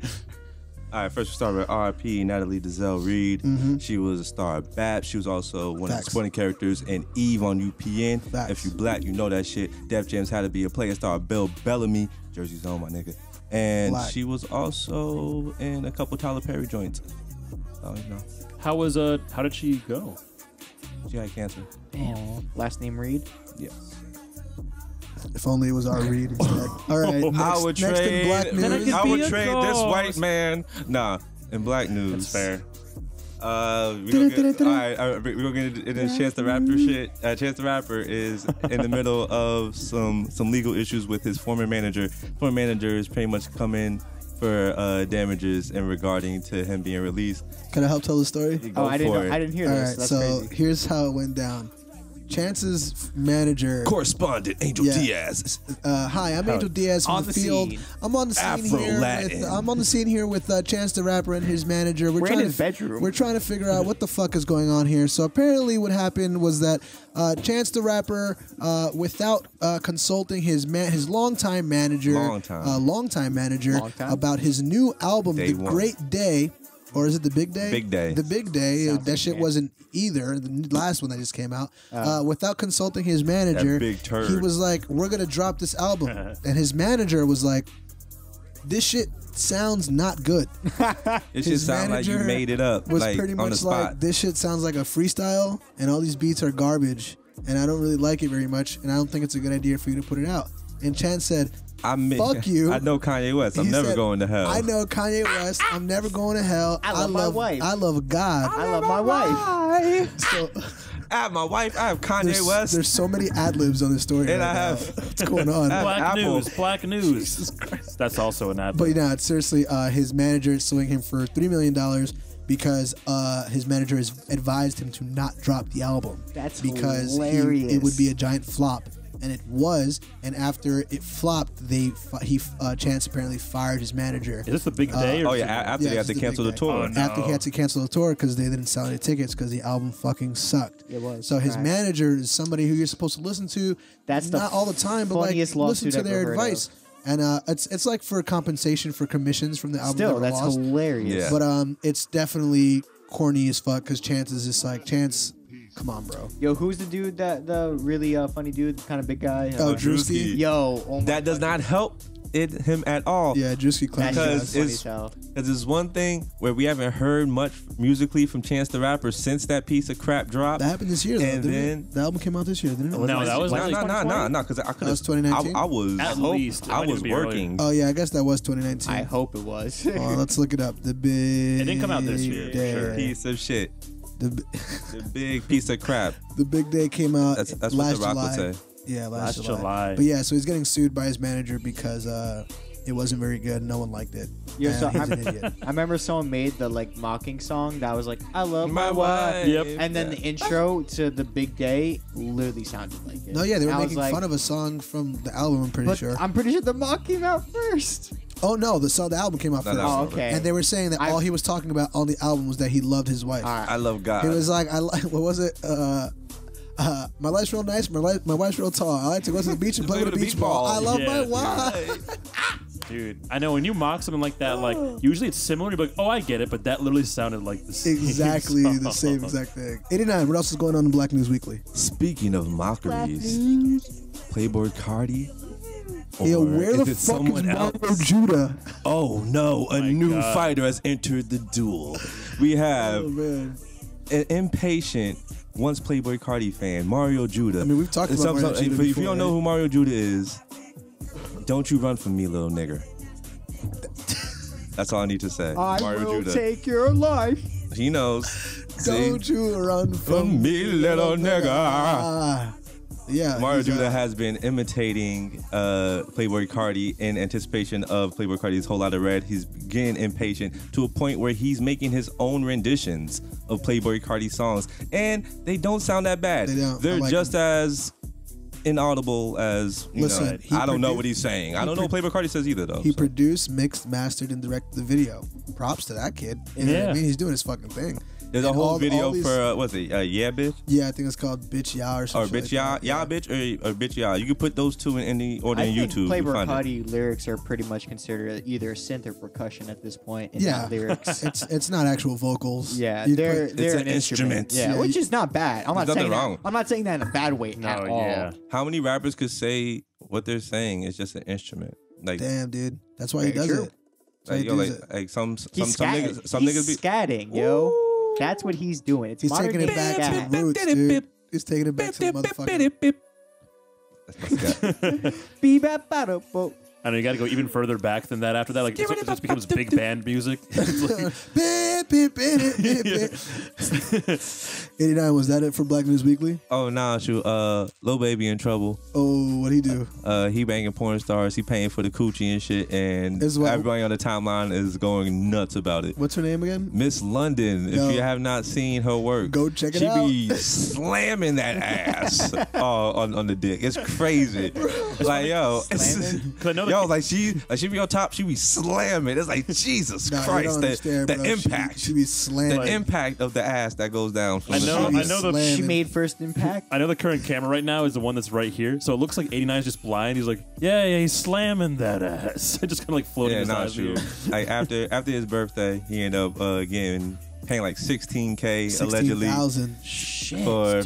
All right, first we start with R.I.P. Natalie Desselle Reid. She was a star of BAP. She was also one of the Facts. supporting characters in Eve on UPN. Facts. If you black, you know that shit. Def Jam's Had to Be a Player star Bill Bellamy. Jersey's on, my nigga. And Black. she was also in a couple Tyler Perry joints. Oh, you know, How did she go? she had cancer. Damn. Last name Reed. Yeah. If only it was our read instead. All right, next, I would next in Black trade. News. I would be a trade this ghost. white man. Nah, in Black News. That's fair. We're gonna get, all right, we're gonna get into Chance the Rapper shit. Chance the Rapper is in the middle of some legal issues with his former manager. Former manager is pretty much coming for damages in regarding to him being released. Can I help tell the story? You go Oh, I didn't for know. it. I didn't hear All this. right, That's so crazy. here's how it went down. Chance's manager. Correspondent Angel Yeah. Diaz. Hi, I'm Angel Diaz from On the the field. scene. I'm on the scene Afro-Latin. here. I'm on the scene here with Chance the Rapper and his manager. We're in trying his bedroom. We're trying to figure out what the fuck is going on here. So apparently, what happened was that Chance the Rapper, without consulting his longtime manager, Long time about his new album, Day The one. Great Day. Or is it The Big Day? Big Day. The Big Day. Sounds That like shit it. wasn't either. The last one that just came out. Without consulting his manager, big turd. he was like, we're going to drop this album. And his manager was like, this shit sounds not good. It His just sounds like you manager made it up, Was like pretty on the much spot. like, this shit sounds like a freestyle, and all these beats are garbage, and I don't really like it very much, and I don't think it's a good idea for you to put it out. And Chance said, fuck you. I know Kanye West. I'm he never said, going to hell. I know Kanye West. I'm never going to hell. I love my wife. I love God. I love my wife. So I have my wife. I have Kanye West. there's so many ad libs on this story. And right I now. have- What's going on? I have Black Apple. news. Black news. That's also an ad. But it's seriously, his manager is suing him for $3 million because his manager has advised him to not drop the album. That's because hilarious. it would be a giant flop. And it was, and after it flopped, Chance apparently fired his manager. Is this the big day? Or Oh yeah, is it- after they Yeah, had this to is the cancel big the day. tour. Oh, no. After he had to cancel the tour because they didn't sell any tickets because the album fucking sucked. It was So his trash. manager is somebody who you're supposed to listen to. That's the not all the time, but like funniest listen lawsuit to I've their ever heard advice. And it's like for compensation for commissions from the album. Still, that were that's lost. hilarious. Yeah. But it's definitely corny as fuck because Chance is just like, Chance, come on, bro. Yo, who's the dude the really funny dude, kind of big guy? Oh, Drewski. Drewski. Yo, oh my That does not help him at all. Yeah, Drewski That clapped shit Because was funny it's- as hell. Because it's one thing where we haven't heard much musically from Chance the Rapper since that piece of crap dropped. That happened this year, though. And didn't then- it? The album came out this year, didn't it? No, that was No, like no, 2020? no, because I could That was have. 2019? I was. At least. It I might was even be earlier. working. Oh, yeah, I guess that was 2019. I hope it was. Let's look it up. The big. It didn't come out this year, for Day. sure. Piece of shit. The Big piece of crap. big day came out That's what last The Rock July. would say. Yeah, last Last July. July. But yeah, so he's getting sued by his manager because it wasn't very good. No one liked it. Yo, And so he's an idiot. I remember someone made the mocking song that was like, I love my wife. Yep. And then the intro to the big day literally sounded like it. No, yeah, they were I was making like, fun of a song from the album. I'm pretty But sure. I'm pretty sure the mock came out first. Oh no, the album came out No, first. that was Oh, over. okay. And they were saying that all he was talking about on the album was that he loved his wife. All right. I love God. He was like, what was it? My life's real nice. My wife's real tall. I like to go to the beach and play with a beach ball. I love my Yeah, wife. Dude, I know when you mock something like that, like usually it's similar. You're like, oh, I get it, but that literally sounded like the same. Exactly the same song. exact thing. 89. What else is going on in Black News Weekly? Speaking of mockeries, Playboy Cardi. Yo, Or where is the it fuck is someone Mario else? Judah? Oh no, a my new God. fighter has entered the duel. We have Oh man. an impatient once Playboy Cardi fan, Mario Judah. I mean, we've talked about Mario Judah if you don't know who Mario Judah is, don't you run from me, little nigger. That's all I need to say. Mario will Judah. take your life. He knows. Don't you run from me, little nigger. Yeah, Mario Judah has been imitating Playboy Cardi in anticipation of Playboy Cardi's Whole Lotta Red. He's getting impatient to a point where he's making his own renditions of Playboy Cardi songs, and they don't sound that bad. They're like just as inaudible as you know. I don't know what he's saying. I don't know what Playboy Cardi says either, though. He produced, mixed, mastered, and directed the video. Props to that kid. You know what I mean? He's doing his fucking thing. There's a whole video for what's it? Yeah, bitch. Yeah, I think it's called Bitch Ya or something. Or Bitch Ya, Ya bitch, or Bitch Ya. You can put those two in any order on YouTube. Playboy Cardi lyrics are pretty much considered either synth or percussion at this point. And yeah, lyrics. it's not actual vocals. Yeah, they're an instrument. Yeah, which is not bad. I'm not saying wrong. I'm not saying that in a bad way at all. Yeah. How many rappers could say what they're saying is just an instrument? Like, damn, dude, that's why he does it. Like some niggas be scatting, yo. That's what he's doing. He's taking it back to the roots, dude. He's taking it back to the motherfucker. I know you got to go even further back than that. After that, like it just becomes big band music. 89, was that it for Black News Weekly? Oh nah, shoot. Lil Baby in trouble. Oh, what'd he do? He banging porn stars. He paying for the coochie and shit, and everybody on the timeline is going nuts about it. What's her name again? Miss London. If you have not seen her work, go check it out. She be slamming that ass on the dick. It's crazy. Like yo, like she be on top. She be slamming. It's like Jesus Christ. The impact. She be slamming. The impact of the ass that goes down. I know she made first impact. I know the current camera right now is the one that's right here, so it looks like 89 is just blind. He's like, yeah, he's slamming that ass. Just kind of like floating. Yeah, not true. Like after his birthday, he ended up paying like $16,000 allegedly for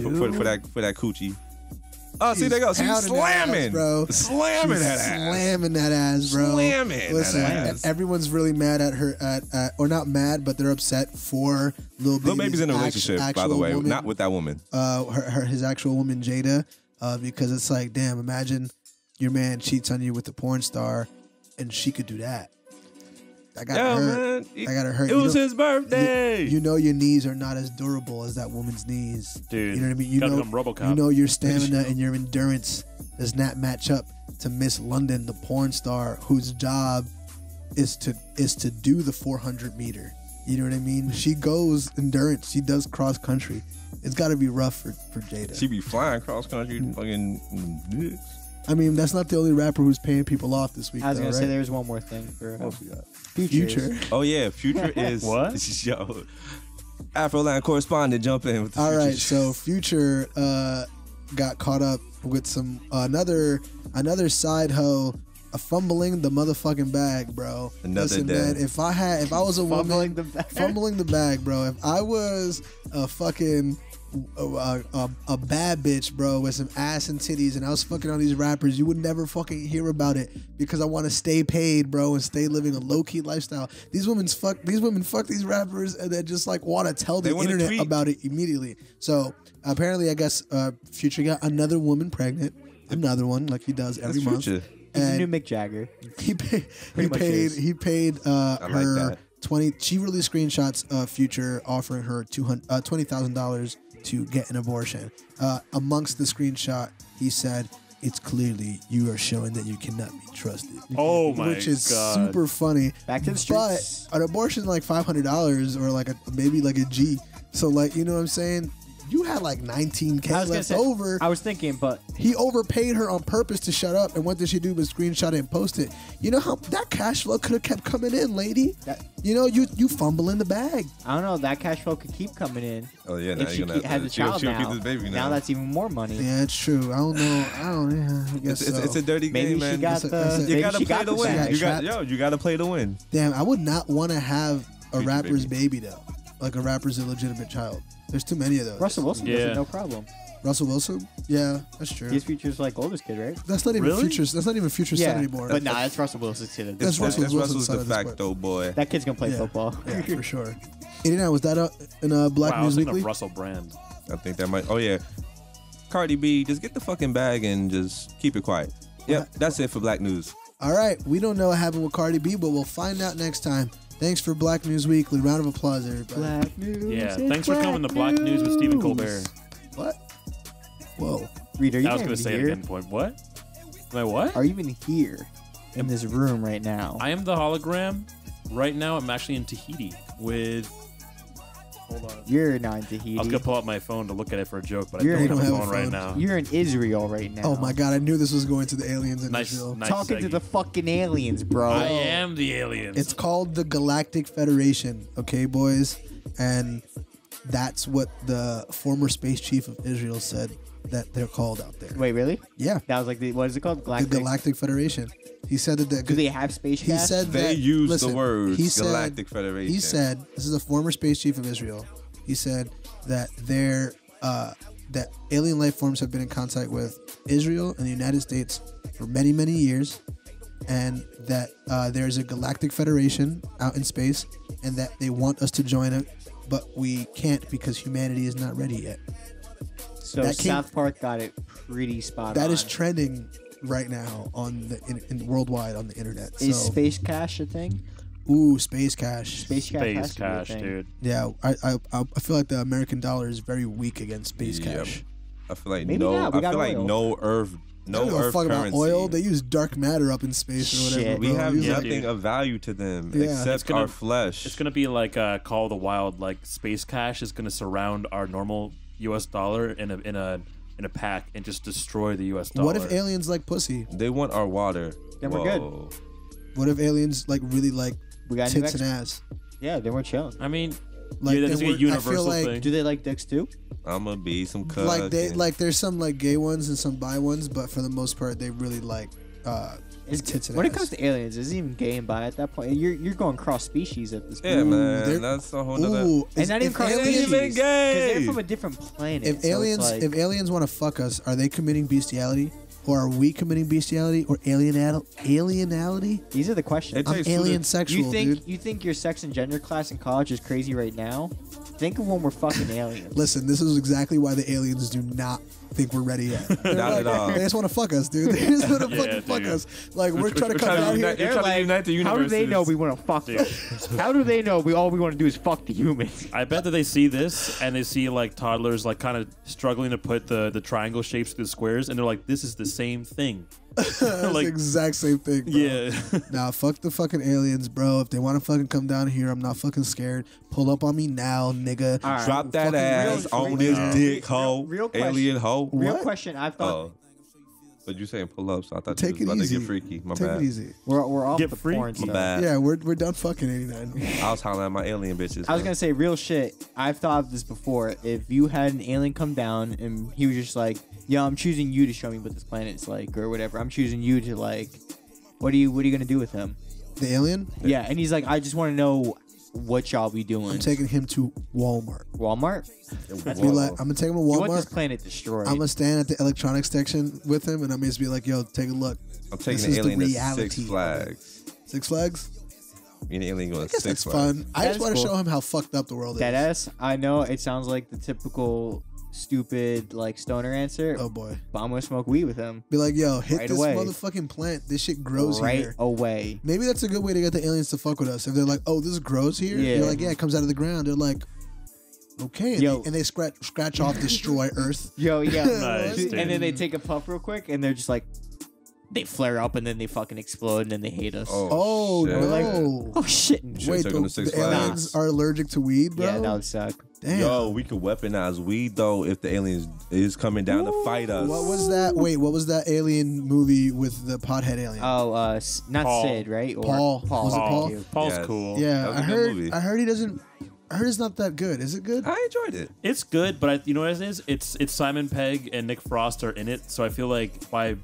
that coochie. Oh, see, there you go. She's slamming, ass, bro. Slamming that ass. Slamming that ass, bro. Slamming that ass. Everyone's really mad at her, or not mad, but they're upset for Lil Baby's in a relationship, by the way, not with that woman. His actual woman, Jada, because it's like, damn, imagine your man cheats on you with a porn star, and she could do that. I got hurt. I got her hurt. It was his birthday. You know your knees are not as durable as that woman's knees. Dude, you know what I mean? You know your stamina and your endurance does not match up to Miss London, the porn star, whose job is to do the 400 meter. You know what I mean? She goes endurance. She does cross country. It's got to be rough for Jada. She be flying cross country, fucking dicks. I mean, that's not the only rapper who's paying people off this week. I was going to say there's one more thing for Future. Oh, yeah. Future is... What? Yo. Afroland correspondent, jump in with the All Future. right, so Future got caught up with some another side hoe fumbling the motherfucking bag, bro. Listen, man, if I was a woman... Fumbling the bag, bro. If I was a fucking... a bad bitch, bro, with some ass and titties, and I was fucking on these rappers, you would never fucking hear about it because I want to stay paid, bro, and stay living a low-key lifestyle. These women fuck these rappers and then just like want to tell the internet about it immediately. So apparently, I guess Future got another woman pregnant, another one like he does every month. He's a new Mick Jagger. He paid her 20. She released screenshots of Future offering her $20,000 to get an abortion. Amongst the screenshot, he said, "It's clearly you are showing that you cannot be trusted." Oh my god! Which is super funny. Back to the streets. But an abortion like $500 or like maybe like a G. So like, you know what I'm saying? You had like $19K left over. I was thinking, but he overpaid her on purpose to shut up. And what did she do but screenshot it and post it? You know how that cash flow could have kept coming in, lady. You fumble in the bag. I don't know. That cash flow could keep coming in. Oh yeah, now if she has a child now. Now that's even more money. Yeah, it's true. I don't know. I guess it's a dirty maybe game, man. She got you gotta play to win. You gotta play to win. Damn, I would not want to have a rapper's baby though. Like a rapper's illegitimate child. There's too many of those. Russell Wilson does it, no problem. Russell Wilson? Yeah, that's true. He's Future's like oldest kid, right? That's not even Future's. That's not even Future's son anymore. But that's Russell Wilson's kid. That's Russell's de facto boy. That kid's gonna play football. Yeah, for sure. 89, was that in Black Wow, I was News thinking Weekly? of Russell Brand. I think that might. Oh yeah, Cardi B, just get the fucking bag and just keep it quiet. Yep, that's it for Black News. All right, we don't know what happened with Cardi B, but we'll find out next time. Thanks for Black News Weekly. Round of applause, everybody. Black News. Yeah, thanks for coming to Black News with Stephen Colbert. What? Whoa. Reader, I was going to say it again. What? Am I what? Are you even here in this room right now? I am the hologram. Right now, I'm actually in Tahiti with. Hold on. You're not in Tahiti. I was gonna pull out my phone to look at it for a joke, but You're- I You don't don't have a have a phone right phone. now. You're in Israel right now. Oh my God, I knew this was going to the aliens in Nice, Israel. nice. Talking to segue. the fucking aliens, bro. I am the aliens. It's called the Galactic Federation, okay, boys? And that's what the former space chief of Israel said that they're called out there. Wait, really? Yeah, That was like what is it called? the Galactic. Galactic Federation. He said that Do they have space he craft? said They that, use listen, the words he said- Galactic Federation. He said, this is a former space chief of Israel. He said that that alien life forms have been in contact with Israel and the United States for many, many years, and that there's a galactic federation out in space, and that they want us to join it, but we can't because humanity is not ready yet. So that came- South Park got it pretty spot on. That is trending right now on the in worldwide on the internet. Is So, space cash a thing? ooh, space cash. Space cash. has Space to be a cash, thing. dude. Yeah, I feel like the American dollar is very weak against space Yep. cash. I feel like Maybe not. We got oil. no Earth, I don't give a Earth fuck currency. about oil. They use dark matter up in space or whatever. Shit. We bro. have Use, Yeah, like, nothing dude. of value to them Yeah. except It's gonna- our flesh. It's gonna be like Call of the Wild. Like space cash is gonna surround our normal U.S. dollar in a pack and just destroy the U.S. dollar. What if aliens like pussy? They want our water. Then we're good. Whoa. What if aliens like really like We got new tits and experts. ass? Yeah, they weren't chilling. I mean, Like yeah, they that's a were- I universal feel like, thing. Do they like dicks too? I'ma be some cuck. Like they and- like there's some like gay ones and some bi ones, but for the most part they really like Is, tits and when ass. it comes to aliens, is it even gay and bi at that point? You're going cross species at this point. Yeah, Ooh, they're- man. That's a whole nother. Ooh, And not even if cross It ain't species. aliens, even Because gay. they're from a different planet. if so it's aliens like- if aliens want to fuck us, are they committing bestiality? Or are we committing bestiality or alienality? these are the questions. It I'm takes two to- alien sexual, dude. You think your sex and gender class in college is crazy right now? Think of when we're fucking aliens. Listen, this is exactly why the aliens do not think we're ready yet. They're Not like, at all. They just want to fuck us, dude. They just want to Yeah, fucking fuck dude. us. Like we're trying to we're come trying to down here. unite- they're trying to unite the How do they know universes. we want to fuck them? How do they know all we want to do is fuck the humans? I bet that they see this and they see like toddlers like kind of struggling to put the triangle shapes through the squares, and they're like, "This is the same thing." That's the like, exact same thing. Bro. yeah. Nah, fuck the fucking aliens, bro. If they want to fucking come down here, I'm not fucking scared. Pull up on me now, nigga. All right. Drop that Fucking ass real- on this dick, hoe. real question. Alien hoe. Real What? question. I've thought Oh. But you saying pull up, so I thought Take you it was about easy. to get freaky. My Take bad. it easy. we're off Get the free? porn My stuff. bad. Yeah, we're done fucking 89. I was hollering at my alien bitches. I was man. gonna say real shit. I've thought of this before. If you had an alien come down and he was just like, "Yo, I'm choosing you to show me what this planet's like, or whatever. I'm choosing you to like, what are you gonna do with him?" The alien? Yeah, and he's like, "I just want to know what y'all be doing." I'm taking him to Walmart. Walmart. Be like, I'm gonna take him to You want this Walmart. planet destroyed? I'm gonna stand at the electronics section with him, and I'm just be like, "Yo, take a look." I'm taking This the is the alien to reality. Six Flags. Six Flags. Me and the alien going I to guess Six that's Flags. fun. I That just is want to cool. show him how fucked up the world is. Deadass. I know it sounds like the typical stupid like stoner answer, Oh boy. but I'm gonna smoke weed with him Be like, yo, hit Right this away. motherfucking plant. This shit grows right here. away. Maybe that's a good way to get the aliens to fuck with us. If they're like, oh, this grows here. Yeah. You're like, yeah, it comes out of the ground. They're like, okay. And, Yo. they scratch off, destroy Earth. Yo, yeah. Nice, dude. And then they take a puff real quick, and they're just like, they flare up, and then they fucking explode, and then they hate us. Oh, shit. no. Oh, shit. Should've Wait, taken the the Six aliens Flags. are allergic to weed, bro? Yeah, that would suck. Damn. Yo, we could weaponize weed though if the aliens is coming down to fight us. What was that? Wait, what was that alien movie with the pothead alien? Oh, not Paul. Sid, right? Or Paul. Was it Paul? thank you. Paul's Yes. cool. Yeah, That was I a good heard. movie. I heard he doesn't. I heard it's not that good. Is it good? I enjoyed it. It's good, but you know what it is? It's Simon Pegg and Nick Frost are in it, so I feel like by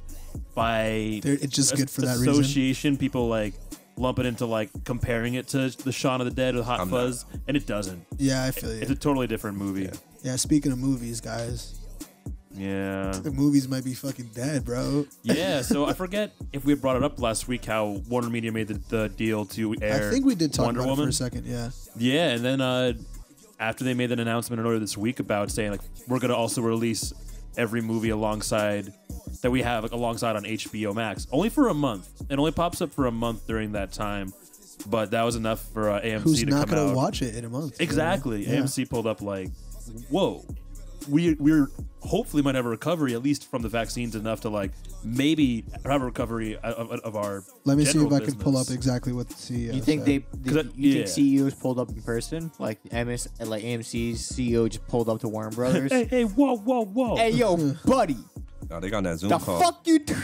It's just good for that reason. association, people like lump it into like comparing it to the Shaun of the Dead with Hot I'm Fuzz, and it doesn't. Yeah, I feel you. It's a totally different movie. Yeah, speaking of movies, guys, Yeah. The movies might be fucking dead, bro. Yeah, so I forget if we had brought it up last week how WarnerMedia made the deal to air I think we did talk Wonder about Woman it for a second, yeah. Yeah, and then after they made an announcement earlier this week about saying like we're gonna also release every movie alongside that we have alongside on HBO Max, only for a month. It only pops up for a month during that time, but that was enough for AMC Who's to not come gonna out. watch it in a month? Exactly. Yeah. AMC pulled up like, whoa. We're hopefully might have a recovery at least from the vaccines enough to like maybe have a recovery of our. Let me see if I business. can pull up exactly what the CEO You think said. you think CEOs pulled up in person? Like AMC's CEO just pulled up to Warner Brothers? Hey, whoa. Hey, yo, buddy. Oh, they got that Zoom The call. fuck you do?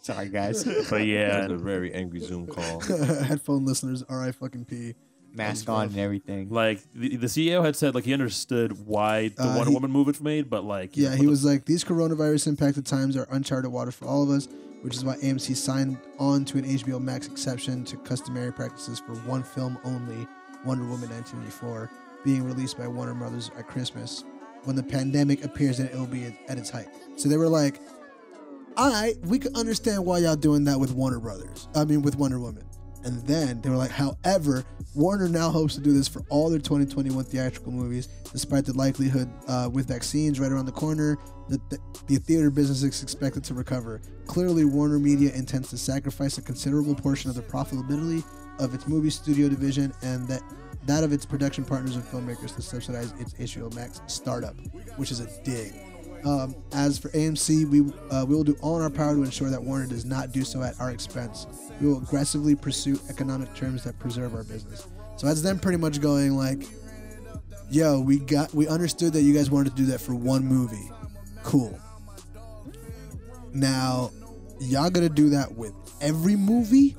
Sorry, guys. But yeah, That was a very angry Zoom call. Headphone listeners, R.I.P. Mask on and everything. like the CEO had said like he understood why the Wonder Woman movie was made, but like Yeah, he was like, these coronavirus impacted times are uncharted waters for all of us, which is why AMC signed on to an HBO Max exception to customary practices for one film only, Wonder Woman 1984, being released by Warner Brothers at Christmas, when the pandemic appears that it will be at its height. So they were like, all right, we can understand why y'all doing that with Warner Brothers. I mean, with Wonder Woman. And then they were like, however, Warner now hopes to do this for all their 2021 theatrical movies, despite the likelihood with vaccines right around the corner that the theater business is expected to recover. Clearly, WarnerMedia intends to sacrifice a considerable portion of the profitability of its movie studio division and that of its production partners and filmmakers to subsidize its HBO Max startup, which is a dig. As for AMC, we will do all in our power to ensure that Warner does not do so at our expense. We will aggressively pursue economic terms that preserve our business. So that's them pretty much going like, yo, we understood that you guys wanted to do that for one movie. Cool. Now, y'all gonna do that with every movie?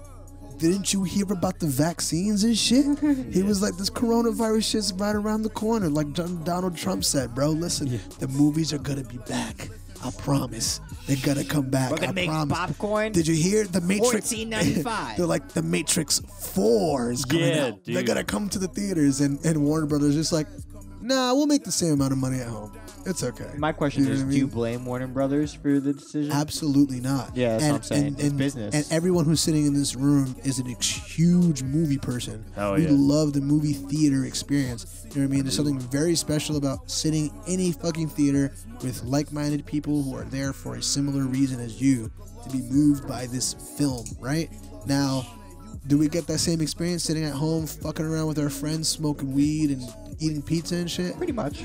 Didn't you hear about the vaccines and shit? He was like, this coronavirus shit's right around the corner. Like Donald Trump said, bro, listen, the movies are going to be back. I promise. They're going to come back. We're gonna make popcorn. Did you hear the Matrix? $14.95. They're like, the Matrix 4 is coming out. dude. They're going to come to the theaters. And Warner Brothers just like, nah, we'll make the same amount of money at home. It's okay. My question You know is, what I do you mean? blame Warner Brothers for the decision? Absolutely not. Yeah, that's what I'm saying. It's business. And everyone who's sitting in this room is a huge movie person. Hell We yeah. love the movie theater experience. You know what I mean? There's something very special about sitting in a fucking theater with like-minded people who are there for a similar reason as you to be moved by this film, right? Now, do we get that same experience sitting at home, fucking around with our friends, smoking weed and eating pizza and shit? Pretty much.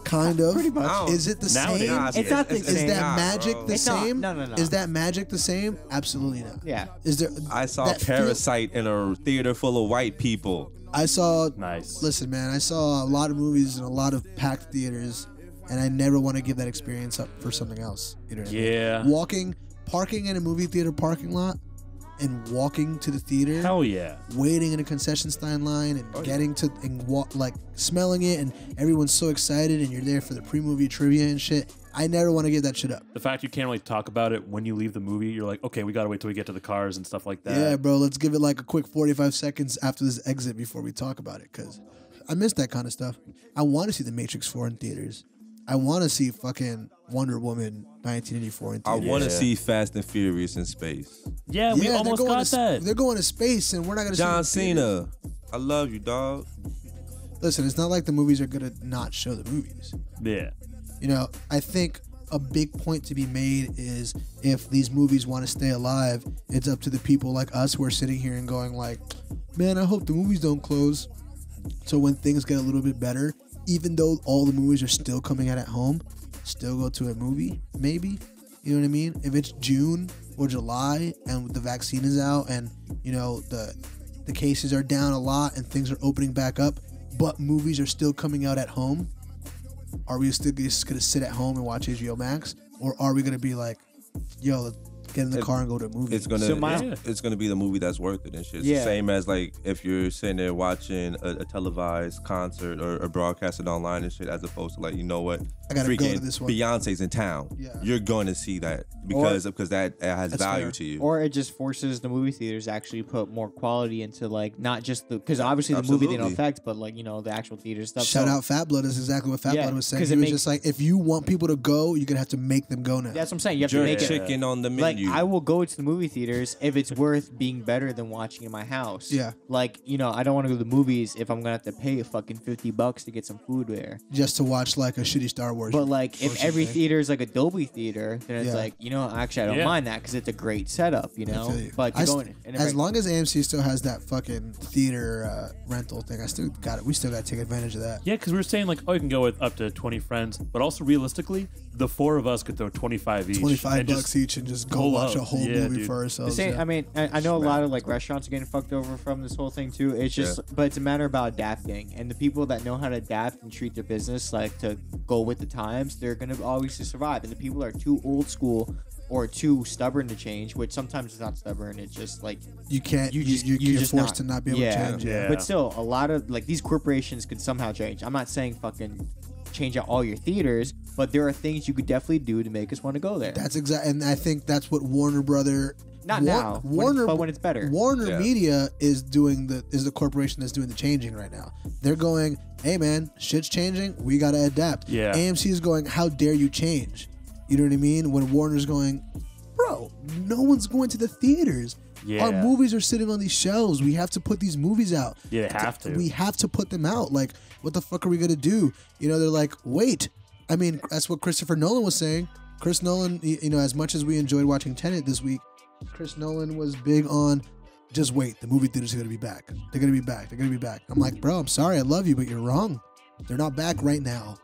Kind of. Pretty much. Is it the Nowadays. same? Nah, It's not the Is same. that not, magic bro. the It's not. same? No. Is that magic the same? Absolutely not. Yeah. Is there? I saw that feel- Parasite in a theater full of white people. I saw. Nice. Listen, man. I saw a lot of movies in a lot of packed theaters, and I never want to give that experience up for something else. You know what Yeah. I mean? Parking in a movie theater parking lot, and walking to the theater. Hell yeah. Waiting in a concession stand line and getting to and like smelling it, and everyone's so excited, and you're there for the pre-movie trivia and shit. I never want to give that shit up. The fact you can't really talk about it when you leave the movie, you're like, okay, we gotta wait till we get to the cars and stuff like that. Yeah, bro, let's give it like a quick 45 seconds after this exit before we talk about it, because I miss that kind of stuff. I want to see The Matrix 4 in theaters. I want to see fucking Wonder Woman 1984 in I theaters. want to see Fast and Furious in space. Yeah, we they're almost going got to, that. They're going to space, and we're not going to John see them in theaters. Cena, I love you, dog. Listen, it's not like the movies are going to not show the movies. Yeah. You know, I think a big point to be made is if these movies want to stay alive, it's up to the people like us who are sitting here and going like, man, I hope the movies don't close. So when things get a little bit better, even though all the movies are still coming out at home, still go to a movie, maybe. You know what I mean? If it's June or July and the vaccine is out and, you know, the cases are down a lot and things are opening back up, but movies are still coming out at home, are we still just going to sit at home and watch HBO Max? Or are we going to be like, yo, get in the car and go to a movie. It's gonna be the movie that's worth it and shit. It's the same as like if you're sitting there watching a televised concert or broadcasted online and shit, as opposed to like, you know what, I gotta go to this one. Beyonce's in town. Yeah. You're going to see that because that has value to you. Or it just forces the movie theaters to actually put more quality into like not just because obviously the movie they don't affect, but like, you know, the actual theater stuff. Shout out Fat Blood is exactly what Fat Blood was saying. He was just like, if you want people to go, you're gonna have to make them go now. That's what I'm saying. You have to make chicken on the menu. Like I will go to the movie theaters if it's worth being better than watching in my house. Yeah. Like, you know, I don't want to go to the movies if I'm gonna have to pay fucking $50 to get some food there. Just to watch like a shitty Star Wars. But like, if every theater is like a Dolby theater, then it's like, you know, actually I don't mind that because it's a great setup, you know. But as long as AMC still has that fucking theater rental thing, we still got to take advantage of that. Yeah, because we were saying like, oh, you can go with up to 20 friends, but also realistically, the 4 of us could throw 25 each. $25 each and just go watch a whole movie for ourselves. I mean, I know a lot of like restaurants are getting fucked over from this whole thing too. It's just, but it's a matter about adapting, and the people that know how to adapt and treat their business like to go with the times, they're gonna always survive. And the people that are too old school or too stubborn to change, which sometimes it's not stubborn, it's just like you're just forced to not be able to change. Yeah. But still, a lot of like these corporations could somehow change. I'm not saying fucking change out all your theaters, but there are things you could definitely do to make us want to go there. That's and I think that's what Warner Brother. Not now, but when it's better. WarnerMedia is the corporation that's doing the changing right now. They're going, hey man, shit's changing. We got to adapt. Yeah. AMC is going, how dare you change? You know what I mean? When Warner's going, bro, no one's going to the theaters. Yeah. Our movies are sitting on these shelves. We have to put these movies out. Yeah, have to. We have to put them out. Like, what the fuck are we gonna do? You know, they're like, wait. I mean, that's what Christopher Nolan was saying. Chris Nolan, you know, as much as we enjoyed watching Tenet this week, Chris Nolan was big on just wait. The movie theaters are gonna be back. They're gonna be back. They're gonna be back. I'm like, bro, I'm sorry, I love you, but you're wrong. They're not back right now.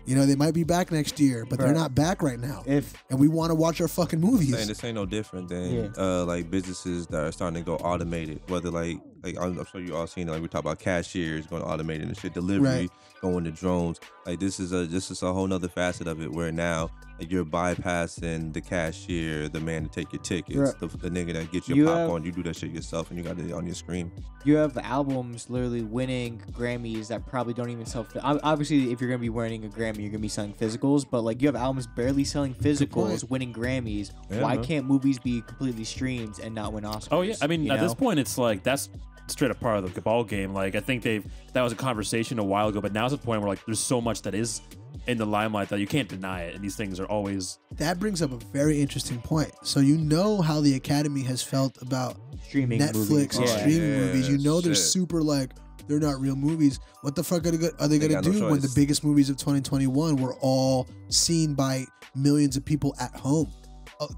You know, they might be back next year, but they're not back right now. And we want to watch our fucking movies. Man, this ain't no different than like businesses that are starting to go automated. Whether like I'm sure you all seen it. Like we talk about cashiers going automated and shit, delivery going to drones. Like this is a whole nother facet of it where now like, you're bypassing the cashier, the man to take your tickets, the nigga that gets your popcorn. You do that shit yourself and you got it on your screen. You have albums literally winning Grammys that probably don't even sell. Obviously, if you're gonna be winning a Grammy, you're gonna be selling physicals. But like you have albums barely selling physicals, winning Grammys. Yeah, why can't movies be completely streamed and not win Oscars? Oh yeah, I mean at this point it's like that's straight up part of the ball game. Like I think that was a conversation a while ago, but now it's at the point where like there's so much that is in the limelight that you can't deny it, and these things are always. That brings up a very interesting point. So you know how the Academy has felt about streaming Netflix and streaming movies. You know they're super like they're not real movies. What the fuck are they gonna do when the biggest movies of 2021 were all seen by millions of people at home?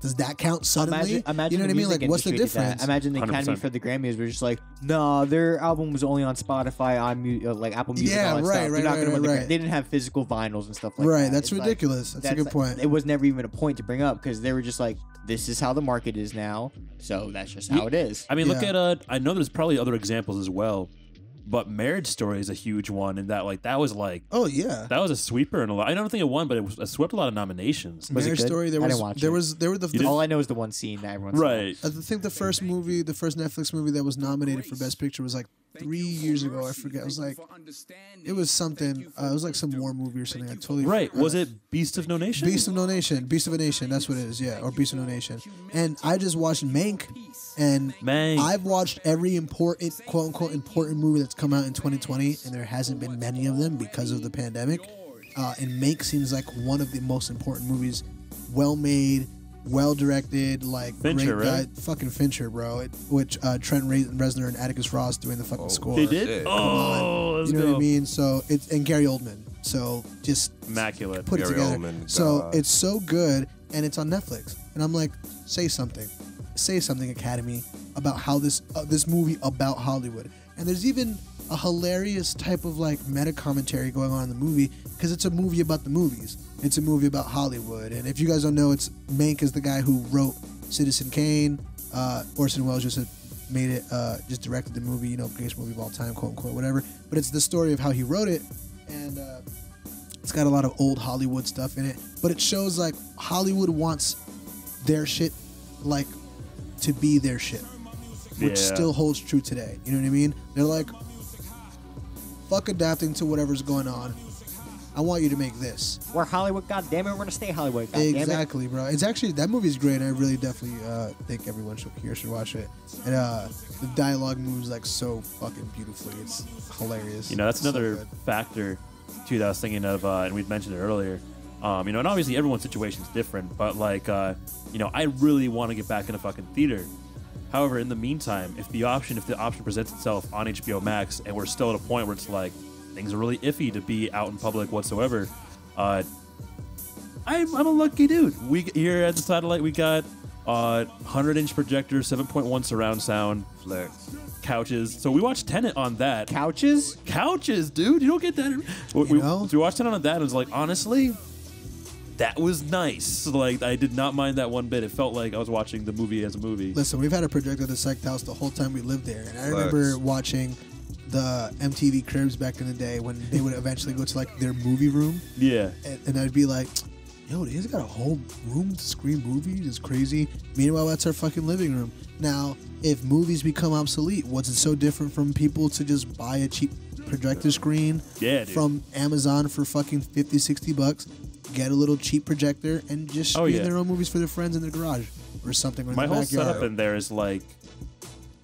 Does that count suddenly? Imagine you know what I mean? Like, what's the difference? Imagine the Academy 100%. For the Grammys were just like, nah, their album was only on Spotify, on like Apple Music, all that stuff. They're not gonna win They didn't have physical vinyls and stuff like that. Right, that's ridiculous. That's a good point. It was never even a point to bring up because they were just like, this is how the market is now, so that's just how it is. I mean, look at I know there's probably other examples as well. But Marriage Story is a huge one, and that was like that was a sweeper and a lot. I don't think it won, but it swept a lot of nominations. Marriage Story, I didn't watch it. All I know is the one scene that everyone saw. I think the first Netflix movie that was nominated for Best Picture was like 3 years ago. I forget. It was something. It was like some war movie or something. I totally was it Beast of No Nation? Beast of a Nation. That's what it is. Yeah, or Beast of No Nation. And I just watched Mank. And I've watched every important, quote unquote, important movie that's come out in 2020, and there hasn't been many of them because of the pandemic. And Mank seems like one of the most important movies, well made, well directed, like Fincher, great guy, right? Fucking Fincher, bro. Which Trent Reznor and Atticus Ross doing the fucking score. They did. You know what I mean? So and Gary Oldman. So just immaculate. Put it together. So it's so good, and it's on Netflix. And I'm like, say something. Say something, Academy, about how this movie about Hollywood. And there's even a hilarious type of like meta commentary going on in the movie because it's a movie about the movies. It's a movie about Hollywood. And if you guys don't know, it's Mank is the guy who wrote Citizen Kane. Orson Welles just made it, just directed the movie, you know, greatest movie of all time, quote unquote, whatever. But it's the story of how he wrote it, and it's got a lot of old Hollywood stuff in it. But it shows like Hollywood wants their shit like to be their shit, which still holds true today. You know what I mean? They're like, fuck adapting to whatever's going on. I want you to make this. We're Hollywood, goddammit. We're gonna stay Hollywood, goddammit. Exactly, bro. It's actually, that movie's great. I really definitely think everyone here should watch it. And the dialogue moves like so fucking beautifully. It's hilarious. You know, that's It's so another good. factor too that I was thinking of, and we'd mentioned it earlier. You know, and obviously everyone's situation is different, but like, you know, I really want to get back in a fucking theater. However, in the meantime, if the option presents itself on HBO Max, and we're still at a point where it's like things are really iffy to be out in public whatsoever, I'm a lucky dude. We here at the Satellite, we got 100-inch projector, 7.1 surround sound, Flex. couches. So we watched Tenet on that. Couches? Couches, dude. You don't get that. So we watched Tenet on that, and it was like, honestly, that was nice. Like, I did not mind that one bit. It felt like I was watching the movie as a movie. Listen, we've had a projector at the Psyched house the whole time we lived there. And I remember watching the MTV Cribs back in the day when they would eventually go to like their movie room. Yeah. And I'd be like, yo, they just got a whole room to screen movies. It's crazy. Meanwhile, that's our fucking living room. Now, if movies become obsolete, what's it so different from people to just buy a cheap projector screen from Amazon for fucking 50, 60 bucks, get a little cheap projector, and just screen their own movies for their friends in their garage or something. Or My in their whole backyard. setup in there is like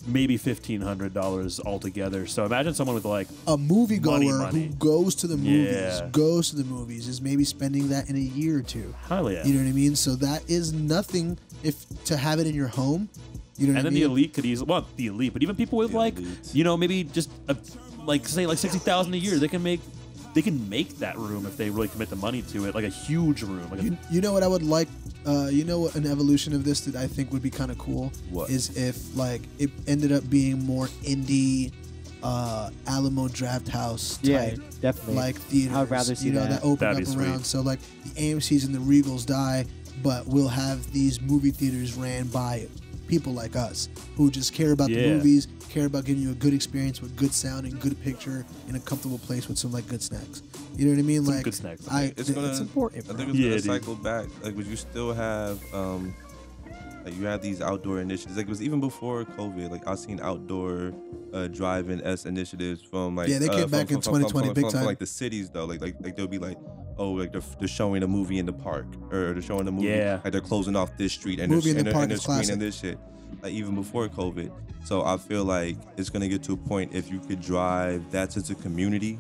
maybe $1,500 altogether. So imagine someone with like a moviegoer money. who goes to the movies, is maybe spending that in a year or two. Hell yeah. You know what I mean? So that is nothing if to have it in your home. You know what I mean? And then the elite could easily, well, the elite, but even people with like, you know, maybe just like say like $60,000 a year, they can make that room if they really commit the money to it, like a huge room. Like you know what I would like? You know what an evolution of this that I think would be kind of cool is if like it ended up being more indie, Alamo Draft House type, definitely, like theaters. I would rather see that open That'd up be around. sweet. So like the AMC's and the Regals die, but we'll have these movie theaters ran by people like us who just care about the movies, care about giving you a good experience with good sound and good picture in a comfortable place with some like good snacks. You know what I mean? Some like good snacks. It's important. I think it's gonna cycle back. Like, would you still have like you have these outdoor initiatives? Like, it was even before COVID. Like, I've seen outdoor drive-in initiatives from like they came back in 2020 big time. From, like the cities though. Like they'll be like, oh, like they're showing a movie in the park, or they're showing a movie. Yeah. Like they're closing off this street and Movie in the they're park is classic. screening this shit. Like even before COVID. So I feel like it's gonna get to a point if you could drive that sense of community,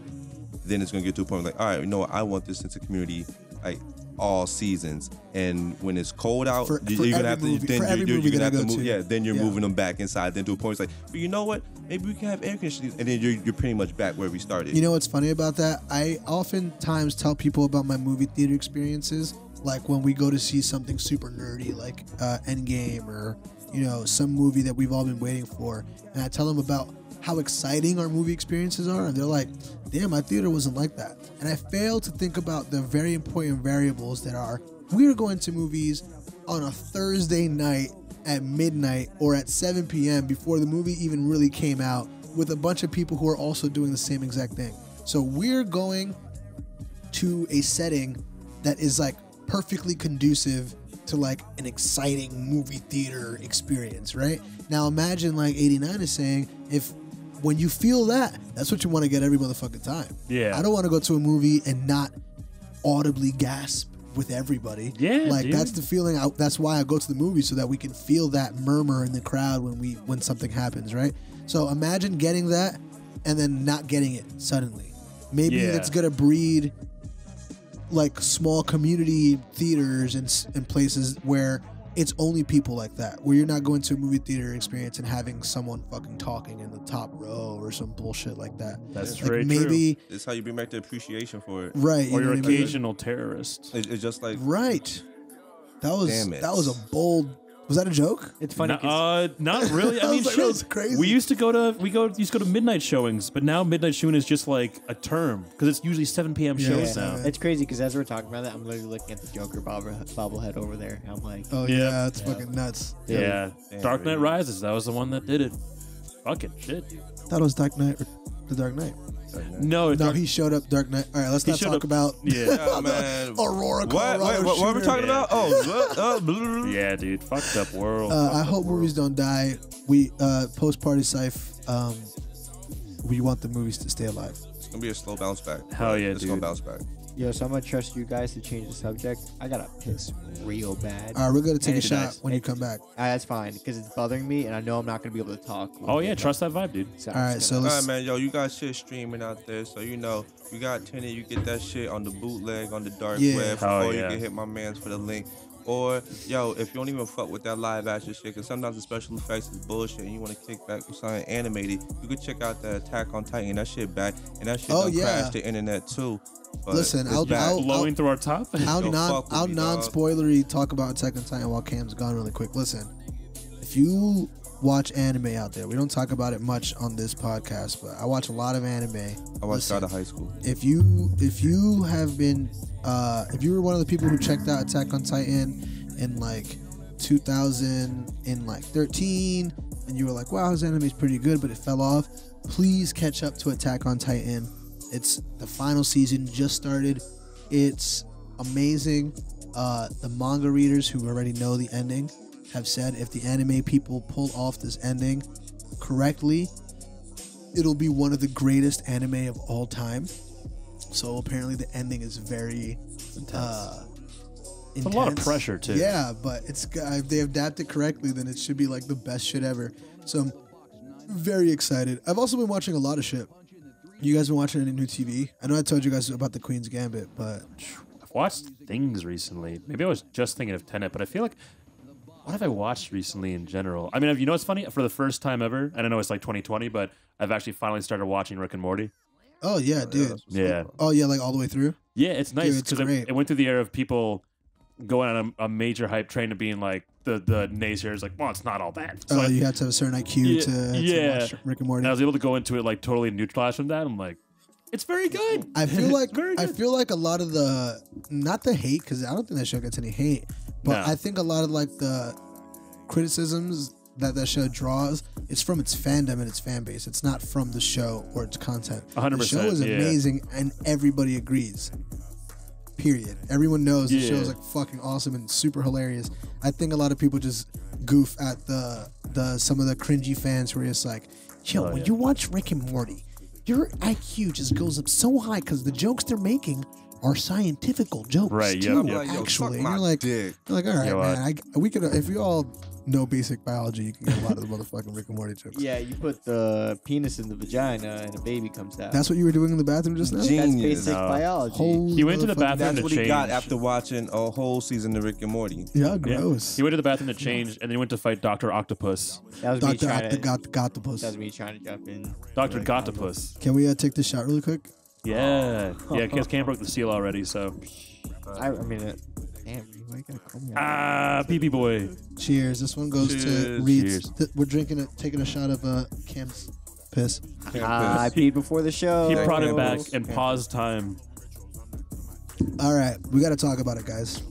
then it's gonna get to a point like, all right, you know what? I want this sense of community like all seasons. And when it's cold out, you're gonna have to then you're moving them back inside. Then to a point it's like, but you know what? Maybe we can have air conditioning, and then you're pretty much back where we started. You know what's funny about that? I oftentimes tell people about my movie theater experiences, like when we go to see something super nerdy, like Endgame, or you know, some movie that we've all been waiting for, and I tell them about how exciting our movie experiences are, and they're like, damn, my theater wasn't like that. And I fail to think about the very important variables that are, we're going to movies on a Thursday night at midnight or at 7 p.m. before the movie even really came out, with a bunch of people who are also doing the same exact thing. So we're going to a setting that is like perfectly conducive to like an exciting movie theater experience, right? Now imagine like 89 is saying, if when you feel that, that's what you want to get every motherfucking time. Yeah. I don't want to go to a movie and not audibly gasp with everybody. Yeah, like dude. that's the feeling. That's why I go to the movie, so that we can feel that murmur in the crowd when something happens, right? So imagine getting that and then not getting it suddenly. Maybe it's gonna breed like small community theaters and places where it's only people like that, where you're not going to a movie theater experience and having someone fucking talking in the top row or some bullshit like that. That's like very maybe true. It's how you bring back the appreciation for it. Right. Or your know what I mean? occasional terrorist. It's just like Right. That Damn it. was a bold. Was that a joke? It's funny. Not really. I mean, was like, shit. that was crazy. We used to go to midnight showings, but now midnight showing is just like a term because it's usually 7 p.m. shows now. It's crazy because as we're talking about that, I'm literally looking at the Joker bobblehead over there. I'm like, Oh yeah, it's fucking nuts. Yeah. Damn, Dark Knight really. Rises. That was the one that did it. Fucking shit. Thought it was Dark Knight The Dark Knight. No, No, he showed up Dark Knight. All right, let's not talk about Yeah, man. Aurora, What? Colorado What are we shooter. talking about? Oh, yeah, dude, fucked up world. I hope movies don't die. We PostPartyCyph. We want the movies to stay alive. it's gonna be a slow bounce back. Hell yeah, it's dude. gonna bounce back. Yo, so I'm gonna trust you guys to change the subject. I gotta piss real bad. All right, we're gonna take a It's shot nice. when you come back. That's fine because it's bothering me, and I know I'm not gonna be able to talk. Oh yeah, trust that vibe, dude. So All right, so All right, let's. man. Yo, you got shit streaming out there, so you know you got Tenet. You get that shit on the bootleg on the dark Yeah. web, Oh, or yeah. you can hit my man's for the link. Or yo, if you don't even fuck with that live action shit, because sometimes the special effects is bullshit, and you want to kick back with something animated, you could check out the Attack on Titan. That shit back, and that shit Oh, done yeah. crashed the internet too. But Listen, it's I'll- back. I'll- Blowing through our top. I'll Yo, non fuck with I'll me, non dog. spoilery talk about Attack on Titan while Cam's gone really quick. Listen, if you watch anime out there, we don't talk about it much on this podcast, but I watch a lot of anime. I watched out of high school. If you have been if you were one of the people who checked out Attack on Titan in like 2013 and you were like, wow, this anime's pretty good, but it fell off, please catch up to Attack on Titan. It's the final season just started. It's amazing. The manga readers who already know the ending have said if the anime people pull off this ending correctly, it'll be one of the greatest anime of all time. So apparently the ending is very intense. It's a lot of pressure too. Yeah, but if they adapt it correctly, then it should be like the best shit ever. So I'm very excited. I've also been watching a lot of shit. You guys been watching any new TV? I know I told you guys about the Queen's Gambit, but I've watched things recently. Maybe I was just thinking of Tenet, but I feel like what have I watched recently in general? I mean, you know what's funny? For the first time ever, and I know it's like 2020, but I've actually finally started watching Rick and Morty. oh yeah, dude. Yeah. Oh yeah, like all the way through. Yeah, it's nice Dude, it's because great. it went through the era of people going on a major hype train to being like the naysayers, like, well, it's not all bad. So You have to have a certain IQ to watch Rick and Morty. and I was able to go into it like totally neutralized from that. I'm like, it's very good. I feel like Very good. a lot of the not the hate, because I don't think that show gets any hate, but No. I think a lot of like the criticisms that show draws, it's from its fandom and its fan base. It's not from the show or its content. 100%, The show is yeah. amazing and everybody agrees. Period. Everyone knows the show is Yeah. like fucking awesome and super hilarious. I think a lot of people just goof at the some of the cringy fans who are just like, yo, Oh, when yeah. you watch Rick and Morty, your IQ just goes up so high because the jokes they're making are scientifical jokes Right, too, yep, yep. Like, yo, actually. suck And my you're like, dick. all right, Yo, man. We could if we all know basic biology, you can get a lot of the motherfucking Rick and Morty jokes. Yeah, you put the penis in the vagina and a baby comes out. That's what you were doing in the bathroom just now. Gee. That's Genius. basic No. biology. Holy He went to the motherfucking- bathroom That's to what he got change. after watching a whole season of Rick and Morty. Yeah, Yeah. gross. He went to the bathroom to change, and then he went to fight Dr. Octopus. That was me Doctor trying to. got the puss. That was me trying to jump in. Dr. Gotopus. Can we take this shot really quick? Yeah. Yeah, because Cam broke the seal already, so. I mean, damn, why you gotta call me out? Ah, pee boy. Cheers. This one goes to Cheers. Reed's. We're taking a shot of Cam's piss. I peed before the show. He brought it Cam back piss. and paused time. All right, we got to talk about it, guys.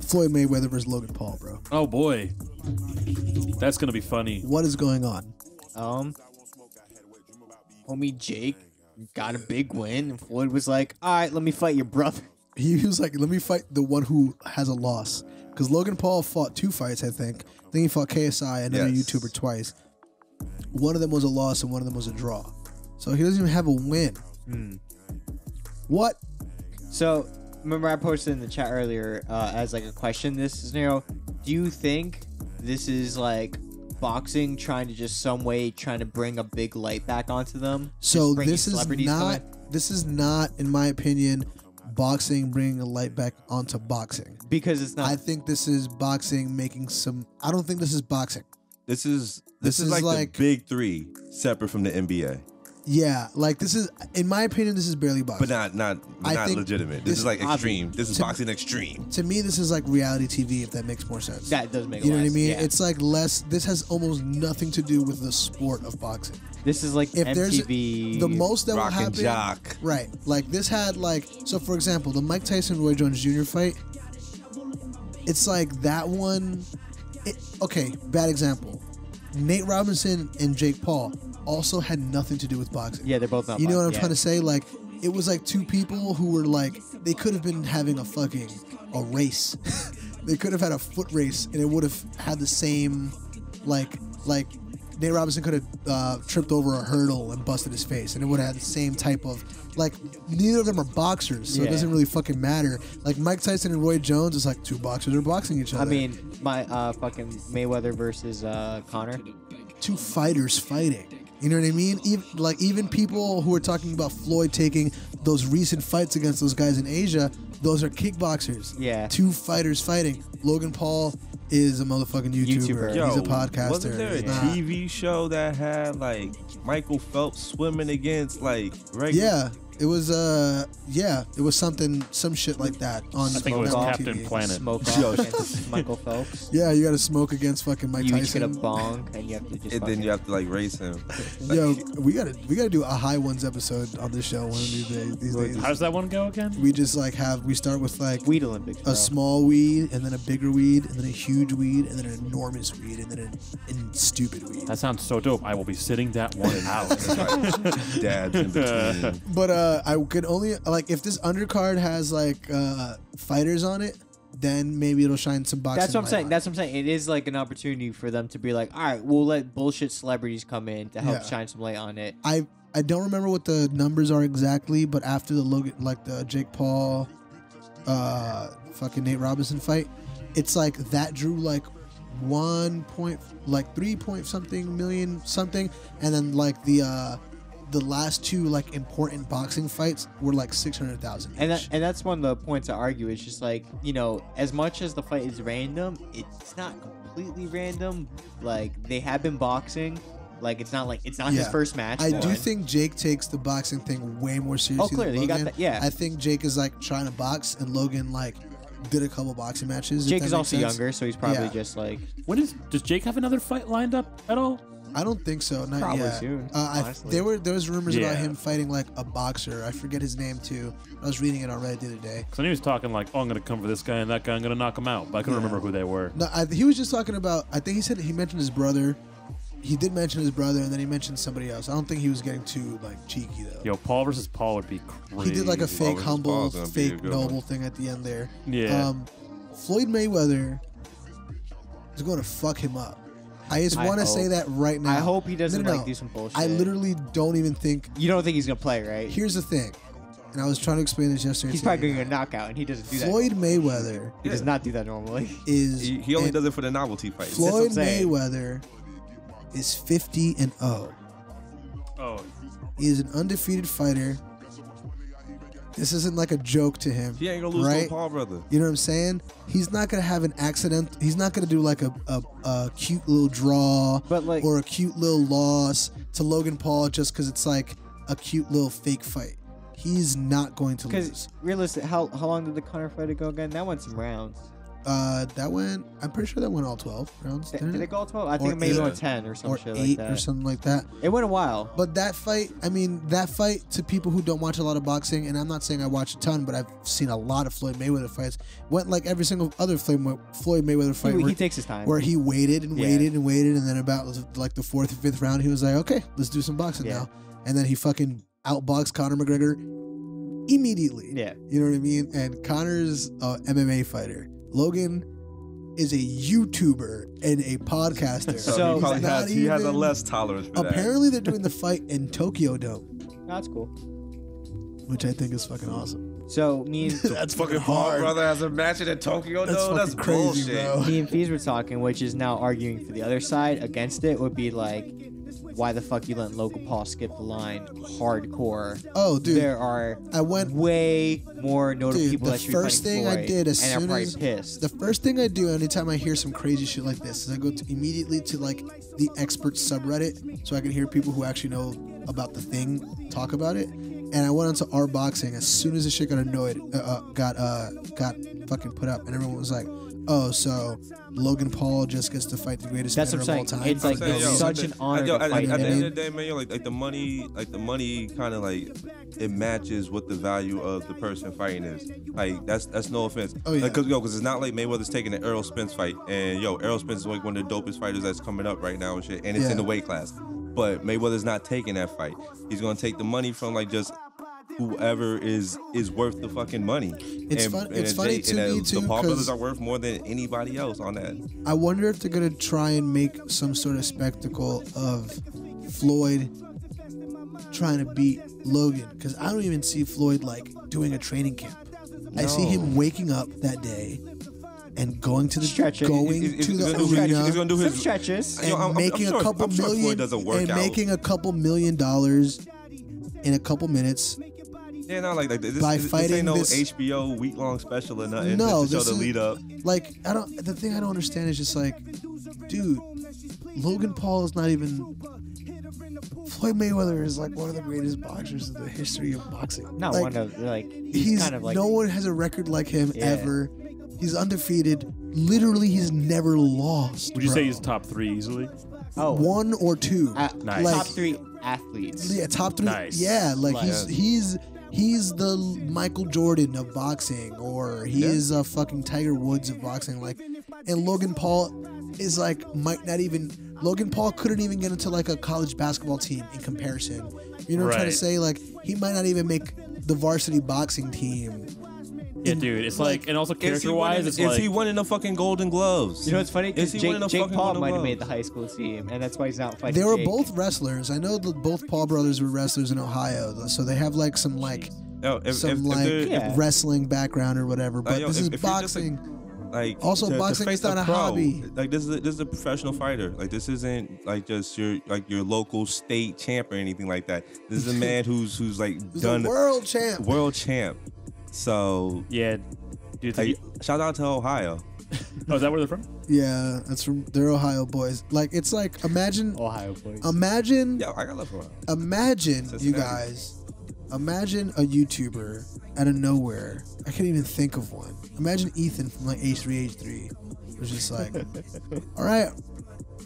Floyd Mayweather versus Logan Paul, bro. Oh, boy. That's going to be funny. What is going on? Homie Jake got a big win, and Floyd was like, "All right, let me fight your brother." He was like, let me fight the one who has a loss. Because Logan Paul fought 2 fights, I think. I think he fought KSI, another Yes. YouTuber, twice. One of them was a loss and one of them was a draw. So he doesn't even have a win. What? So, remember I posted in the chat earlier as like a question this scenario. Do you think this is like boxing trying to just some way trying to bring a big light back onto them? So Just bringing this is celebrities to not. it? This is not, in my opinion, boxing bringing a light back onto boxing. Because it's not. I think this is boxing making some. I don't think this is boxing. This is This is like like- the big 3 separate from the NBA, Yeah, like this is, in my opinion, this is barely boxing. but not I think legitimate. this This is like is extreme. This is To- boxing extreme. To me, this is like reality TV, if that makes more sense. that does make. You know what I sense, mean? yeah. It's like less. This has almost nothing to do with the sport of boxing. This is like If there's MTV. the most that will Rock and happen, jock. right? Like this had like, so for example, the Mike Tyson Roy Jones Jr. fight. It's like that one. Okay, bad example. Nate Robinson and Jake Paul. also had nothing to do with boxing. Yeah, they're both not. You know what I'm trying to say? Like, it was like two people who were like, they could have been having a race. They could have had a foot race, and it would have had the same, like Nate Robinson could have tripped over a hurdle and busted his face, and it would have had the same type of, like, neither of them are boxers, so it doesn't really fucking matter. Like, Mike Tyson and Roy Jones is like two boxers are boxing each other. I mean, my fucking Mayweather versus Conor. Two fighters fighting. You know what I mean? Even people who are talking about Floyd taking those recent fights against those guys in Asia, those are kickboxers. Yeah. Two fighters fighting. Logan Paul is a motherfucking YouTuber. Yo, he's a podcaster. Wasn't there a TV show that had like Michael Phelps swimming against like regular? Yeah. It was it was some shit like that on. I think it was on Captain TV. Planet. Smoke off against Michael Phelps. Yeah, you got to smoke against fucking Mike You Tyson. each get a bong, and you have to just. And then you have to like race him. Yo, we gotta do a high ones episode on this show one of these days. How does that one go again? We just like we start with like Weed Olympics. Bro. a small weed, and then a bigger weed, and then a huge weed, and then an enormous weed, and then a stupid weed. That sounds so dope. I will be sitting that one out. Dads in between. But I could only like if this undercard has like fighters on it, then maybe it'll shine some boxing. That's what I'm light saying. on That's what I'm saying. It is like an opportunity for them to be like, all right, we'll let bullshit celebrities come in to help Yeah. shine some light on it. I don't remember what the numbers are exactly, but after the Logan, like the Jake Paul, fucking Nate Robinson fight, it's like that drew like 3 point something million something, and then like the last two like important boxing fights were like 600,000. And that's one of the points I argue. It's just like, you know, as much as the fight is random, it's not completely random. Like, they have been boxing. Like, it's not his first match. I do think Jake takes the boxing thing way more seriously. Oh, clearly than he got Logan. that. Yeah, I think Jake is like trying to box, and Logan like did a couple boxing matches. Jake is also younger, so he's probably just like. Does Jake have another fight lined up at all? I don't think so. Not Probably yet. soon, there was rumors about Yeah. him fighting like a boxer. I forget his name too. I was reading it on Reddit the other day. Because he was talking like, oh, I'm going to come for this guy and that guy, I'm going to knock him out. But I couldn't remember who they were. No, he was just talking about. I think he mentioned his brother. He did mention his brother, and then he mentioned somebody else. I don't think he was getting too like cheeky though. Yo, Paul versus Paul would be crazy. He did like a fake versus humble, Paul's gonna be a fake good noble one. thing at the end there. Yeah. Floyd Mayweather is going to fuck him up. I just I want to hope. say that right now. I hope he doesn't No. like do some bullshit. I literally don't even think. You don't think he's gonna play, right? Here's the thing, and I was trying to explain this yesterday. He's to probably you. going to get a knockout, and he doesn't do that. Floyd Mayweather He does not do that normally. is. He only and does it for the novelty fights. what Floyd I'm saying. Mayweather is 50-0. Oh, He is an undefeated fighter. This isn't like a joke to him. He ain't gonna lose to right? a Paul brother. You know what I'm saying? He's not gonna have an accident. He's not gonna do like a cute little draw, But, like- or a cute little loss to Logan Paul just because it's like a cute little fake fight. He's not going to lose. Because realistic, how long did the Conor fight go again? That went some rounds. I'm pretty sure that went all 12 rounds. Did Didn't it it? go all 12? I think Or it maybe 8. went 10 or some Or shit 8 like that. or something like that. It went a while. But that fight, to people who don't watch a lot of boxing, and I'm not saying I watch a ton, but I've seen a lot of Floyd Mayweather fights, went like every single other Floyd Mayweather fight He where, takes his time. where he waited and Yeah. waited and waited, and then about like the 4th or 5th round, he was like, okay, let's do some boxing Yeah. now. And then he fucking outboxed Conor McGregor immediately. Yeah. You know what I mean? And Conor's an MMA fighter. Logan is a YouTuber and a podcaster. So- he probably he's not has a even- less tolerance for that. Apparently, they're doing the fight in Tokyo Dome, That's cool. which I think is fucking awesome. So me and That's fucking Paul brother has a match in Tokyo That's though. That's fucking crazy, bullshit. bro. me and Fees were talking, which is now arguing for the other side against it, would be like, why the fuck you letting Logan Paul skip the line hardcore? Oh, dude, There are I went. way more notable Dude, people the that should be first fighting thing I Floyd, did as and soon are probably as pissed. the first thing I do anytime I hear some crazy shit like this is I go to immediately to like the expert subreddit so I can hear people who actually know about the thing talk about it. And I went onto our boxing as soon as the shit got annoyed, got fucking put up, and everyone was like, "Oh, so Logan Paul just gets to fight the greatest That's fighter what I'm of all saying. time." It's like I'm saying, yo, such an honor to at fight the end him. of the day, man, yo, like the money kind of like it matches what the value of the person fighting is. Like that's no offense. Oh, yeah. Because it's not like Mayweather's taking an Errol Spence fight, and Errol Spence is like one of the dopest fighters that's coming up right now and shit, and it's Yeah. in the weight class. But Mayweather's not taking that fight. He's gonna take the money from like just whoever is worth the fucking money. It's funny to me too. The Paul brothers are worth more than anybody else on that. I wonder if they're gonna try and make some sort of spectacle of Floyd trying to beat Logan, because I don't even see Floyd like doing a training camp. I see him waking up that day and going to the Stretching. arena. He's gonna do his stretches and making a couple million making a couple $1 million in a couple minutes. Yeah, no, like this fighting ain't no this HBO week-long special or nothing. No, this is to show the lead up. Like, the thing I don't understand is just like, dude, Logan Paul is not even. Floyd Mayweather is like one of the greatest boxers in the history of boxing. Not like, one of like he's kind of like no one has a record like him ever. He's undefeated. Literally, he's never lost. Would you say he's top 3 easily? Oh, 1 or 2. Nice. Like, top 3 athletes. Yeah, top 3. Nice. Yeah, like Like- he's the Michael Jordan of boxing, or he is a fucking Tiger Woods of boxing. Like, and Logan Paul is like might not even. Logan Paul couldn't even get into like a college basketball team in comparison. You know what I'm trying to say? Like, he might not even make the varsity boxing team. Yeah, dude. It's like, and also character-wise, it's like... Is he winning the fucking Golden Gloves? You know what's funny? Is he winning the Jake fucking Paul Golden might have Gloves? made the high school team, and that's why he's not fighting. They were Jake. both wrestlers. I know that both Paul brothers were wrestlers in Ohio, so they have like some like wrestling background or whatever. But this is boxing. Like, also, boxing is not a hobby. Like, this is a professional fighter. Like, this isn't like just your local state champ or anything like that. This is a man who's like done a world champ. World champ. So yeah, dude. like, shout out to Ohio. Oh, is that where they're from? Yeah, they're Ohio boys. Like, it's like, imagine Ohio boys. Yeah, I got love for Ohio. Imagine, Cincinnati. you guys. Imagine a YouTuber out of nowhere. I can't even think of one. Imagine Ethan from like H3H3. It was just like, all right,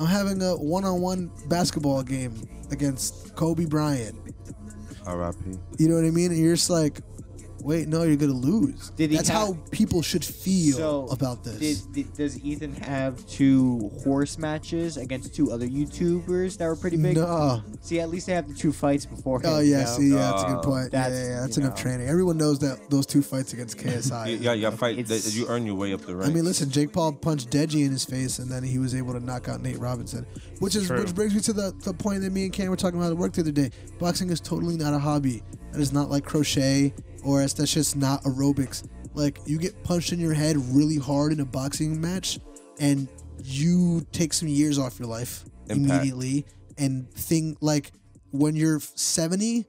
I'm having a one-on-one basketball game against Kobe Bryant. R.I.P. You know what I mean? And you're just like, wait, no, you're gonna lose. That's how people should feel about this. Does Ethan have 2 horse matches against 2 other YouTubers that were pretty big? No. See, at least they have the 2 fights before. Oh yeah, see, yeah, that's a good point. That's enough know. training. Everyone knows that those 2 fights against KSI. You fight. You earn your way up the ranks. I mean, listen, Jake Paul punched Deji in his face, and then he was able to knock out Nate Robinson, which brings me to the point that me and Cam were talking about at work the other day. Boxing is totally not a hobby. That is not like crochet, or that's just not aerobics. Like, you get punched in your head really hard in a boxing match, and you take some years off your life immediately, and like when you're 70.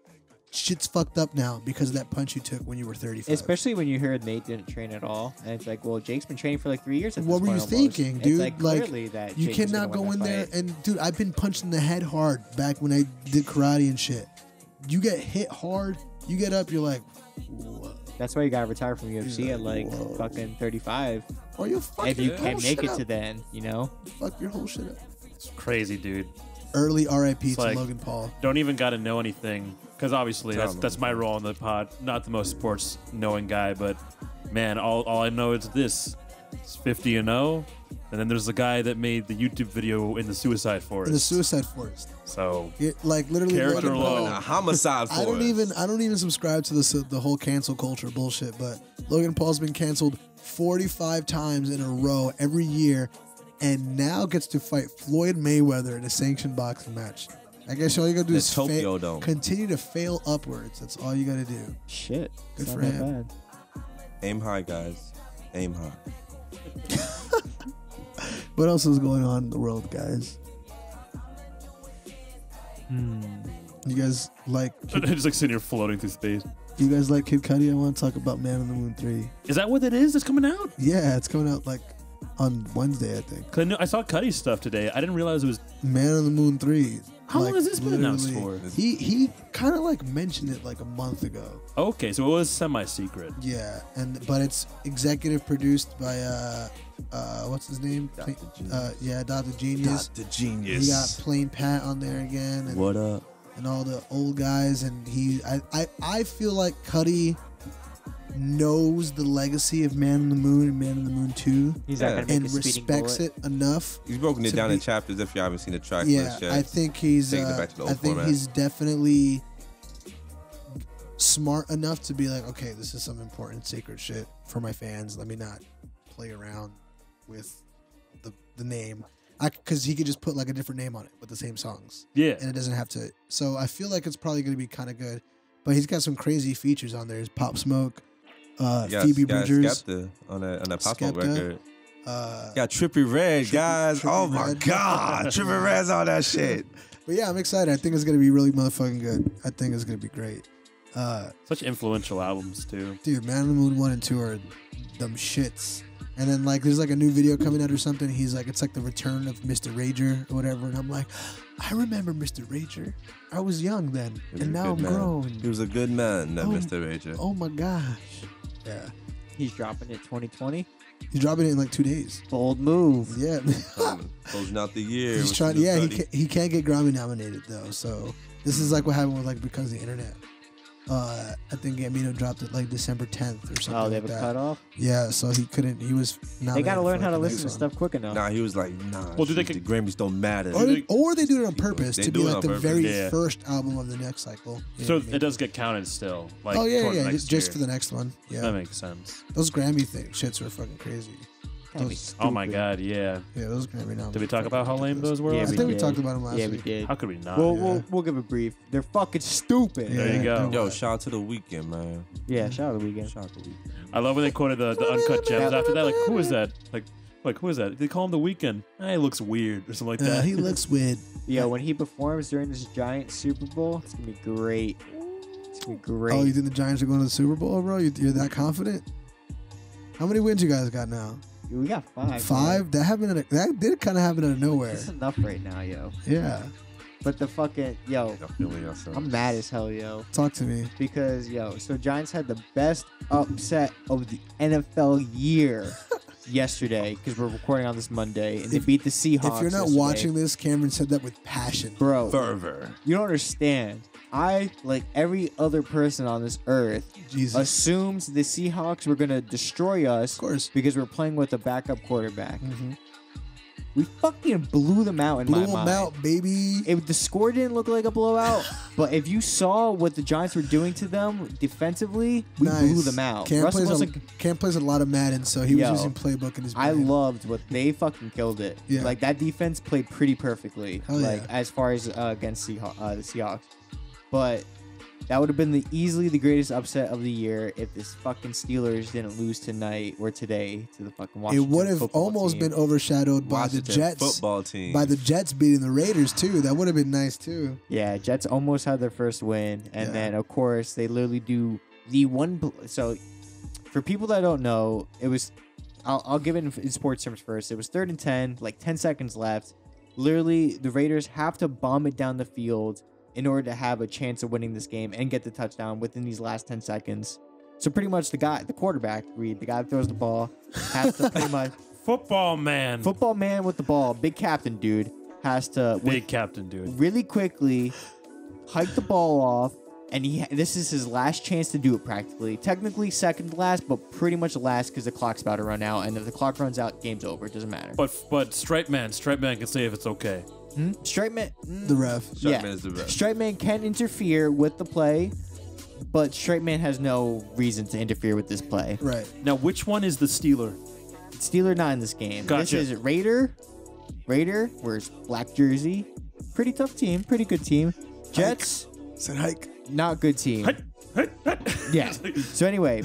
Shit's fucked up now because of that punch you took when you were 35. Especially when you heard Nate didn't train at all, and it's like, well, Jake's been training for like 3 years. What were you thinking, dude? It's like, clearly that you Jake cannot was gonna go in win there that fight. and, dude, I've been punched in the head hard back when I did karate and shit. You get hit hard, you get up, you're like, whoa. That's why you gotta retire from UFC at like fucking 35. Or you fuck If you your can't whole make shit it up. to then, you know. Fuck your whole shit up. It's crazy, dude. Early RIP to like, Logan Paul. Don't even got to know anything, because obviously that's my role on the pod. Not the most sports knowing guy, but man, all I know is this: it's 50-0, and then there's the guy that made the YouTube video in the Suicide Forest. In the Suicide Forest. So Like, literally, character Logan Paul. alone. a homicide force. I don't even subscribe to the whole cancel culture bullshit, but Logan Paul's been canceled 45 times in a row every year, and now gets to fight Floyd Mayweather in a sanctioned boxing match. I guess all you gotta do is Tokyo Dome. continue to fail upwards. That's all you gotta do. Shit. Good It's for not him. that bad. Aim high, guys. Aim high. What else is going on in the world, guys? You guys like just like sitting here floating through space. you guys like Kid Cudi? I want to talk about Man on the Moon 3. Is that what it is? It's coming out? Yeah, it's coming out like on Wednesday, I think. 'Cause I saw Cudi's stuff today. I didn't realize it was. Man on the Moon 3. How long has this been announced literally- for? He kind of like mentioned it like a month ago. Okay, so it was semi-secret. Yeah, but it's executive produced by what's his name? Dr. Dr. Genius. Dr. He Genius. got Plain Pat on there again, and, What up? and all the old guys, and I feel like Cudi knows the legacy of Man on the Moon and Man on the Moon 2 He's not gonna make and a speeding respects bullet. it enough. He's broken it to down in be- chapters if you haven't seen the track Yeah, list yet. I think he's. Taking it back to the old I think format. he's definitely smart enough to be like, okay, this is some important sacred shit for my fans. Let me not play around with the name, because he could just put like a different name on it with the same songs. Yeah. And it doesn't have to. So I feel like it's probably going to be kind of good. But he's got some crazy features on there. His Pop Smoke, Phoebe Bridgers, Skepta on that Pop Smoke Skepta. record. Got Trippie Redd, guys. Trippie Oh my Redd. God, Trippie Redd's on that shit. But yeah, I'm excited. I think it's going to be really motherfucking good. I think it's going to be great. Such influential albums too. Dude, Man on the Moon 1 and 2 are them shits. And then like there's like a new video coming out or something. He's like, it's like the return of Mr. Rager or whatever. And I'm like, I remember Mr. Rager. I was young then, He was and a now good I'm man. grown. He was a good man, that Oh, Mr. Rager. Oh my gosh. Yeah. He's dropping it 2020. He's dropping it in like 2 days. Bold move. Yeah. Closing out the year. He's with trying. the Yeah, Cudi. he can't get Grammy nominated though. So this is like what happened with like Because of the Internet. I think Gambino dropped it like December 10th or something. Oh, they like have a that. cutoff. Yeah, so he couldn't. He was. They gotta learn how to listen listen to stuff quick enough. Nah, he was like, Well, do they shit, the Grammys don't matter. Or they do it on purpose They to do be it like on the purpose. very Yeah. first album of the next cycle. You know So what I mean? it does get counted still. Like Oh yeah, toward the yeah, next just year. for the next one. Yeah, That makes sense. those Grammy shits were fucking crazy. Gotta be Those- Oh my stupid. God, yeah. Yeah, those Grammy nominations. Did we talk about how lame those were? Yeah, I last think we week? did. talked about them last Yeah, we week. did. How could we not? We'll give a brief. They're fucking stupid. Yeah. There you go. Yo, shout out to the Weeknd, man. Yeah, shout out the weekend. Shout out to the Weeknd. I love when they quoted the uncut gems after that. Like, who is that? Like who is that? They call him the Weeknd. He looks weird or something like that. He looks weird. Yeah, when he performs during this giant Super Bowl, it's gonna be great. It's gonna be great. Oh, you think the Giants are going to the Super Bowl, bro? You're that confident? How many wins you guys got now? We got 5. Five? That happened. That did kind of happen out of nowhere. That's enough right now, yo. Yeah. But the fucking yo, Y'all feeling yourself. I'm mad as hell, yo. Talk to me. Because so Giants had the best upset of the NFL year yesterday because we're recording on this Monday, and they beat the Seahawks. If you're not yesterday. watching this, Cameron said that with passion. bro, Fervor. you don't understand. I, like every other person on this earth, Jesus. assumes the Seahawks were gonna destroy us, Of course. because we're playing with a backup quarterback. Mm-hmm. We fucking blew them out in Blew my him mind. out, baby. The score didn't look like a blowout, but if you saw what the Giants were doing to them defensively, we Nice. blew them out. Cam Russell plays, wasn't. Cam plays a lot of Madden, so he was Yo, using playbook in his I brain. loved what they fucking killed it. Yeah. Like that defense played pretty perfectly. Hell like yeah. as far as against the Seahawks, but that would have been easily the greatest upset of the year if this fucking Steelers didn't lose tonight or today to the fucking It Washington. would have football almost team. been overshadowed by the Washington Jets. football team. By the Jets beating the Raiders too. That would have been nice too. Yeah, Jets almost had their first win, and Yeah. then of course they literally do the one. So, for people that don't know, it was. I'll give it in sports terms first. It was 3rd and 10, like 10 seconds left. Literally, the Raiders have to bomb it down the field in order to have a chance of winning this game and get the touchdown within these last 10 seconds. So pretty much the quarterback, the guy that throws the ball, has to pretty much Football man. football man with the ball, big captain dude, has to Big captain, dude. really quickly hike the ball off, and this is his last chance to do it practically. Technically second last, but pretty much last because the clock's about to run out, and if the clock runs out, game's over. It doesn't matter. But Stripe Man can say if it's okay. Stripe man, The ref. Stripe Man is the best. Stripe man can interfere with the play, but Stripe man has no reason to interfere with this play. Right. Now, which one is the Steeler? Steeler not in this game. Gotcha. This is Raider, wears black jersey. Pretty tough team, pretty good team. Jets, Said hike. not good team. Yeah. So anyway,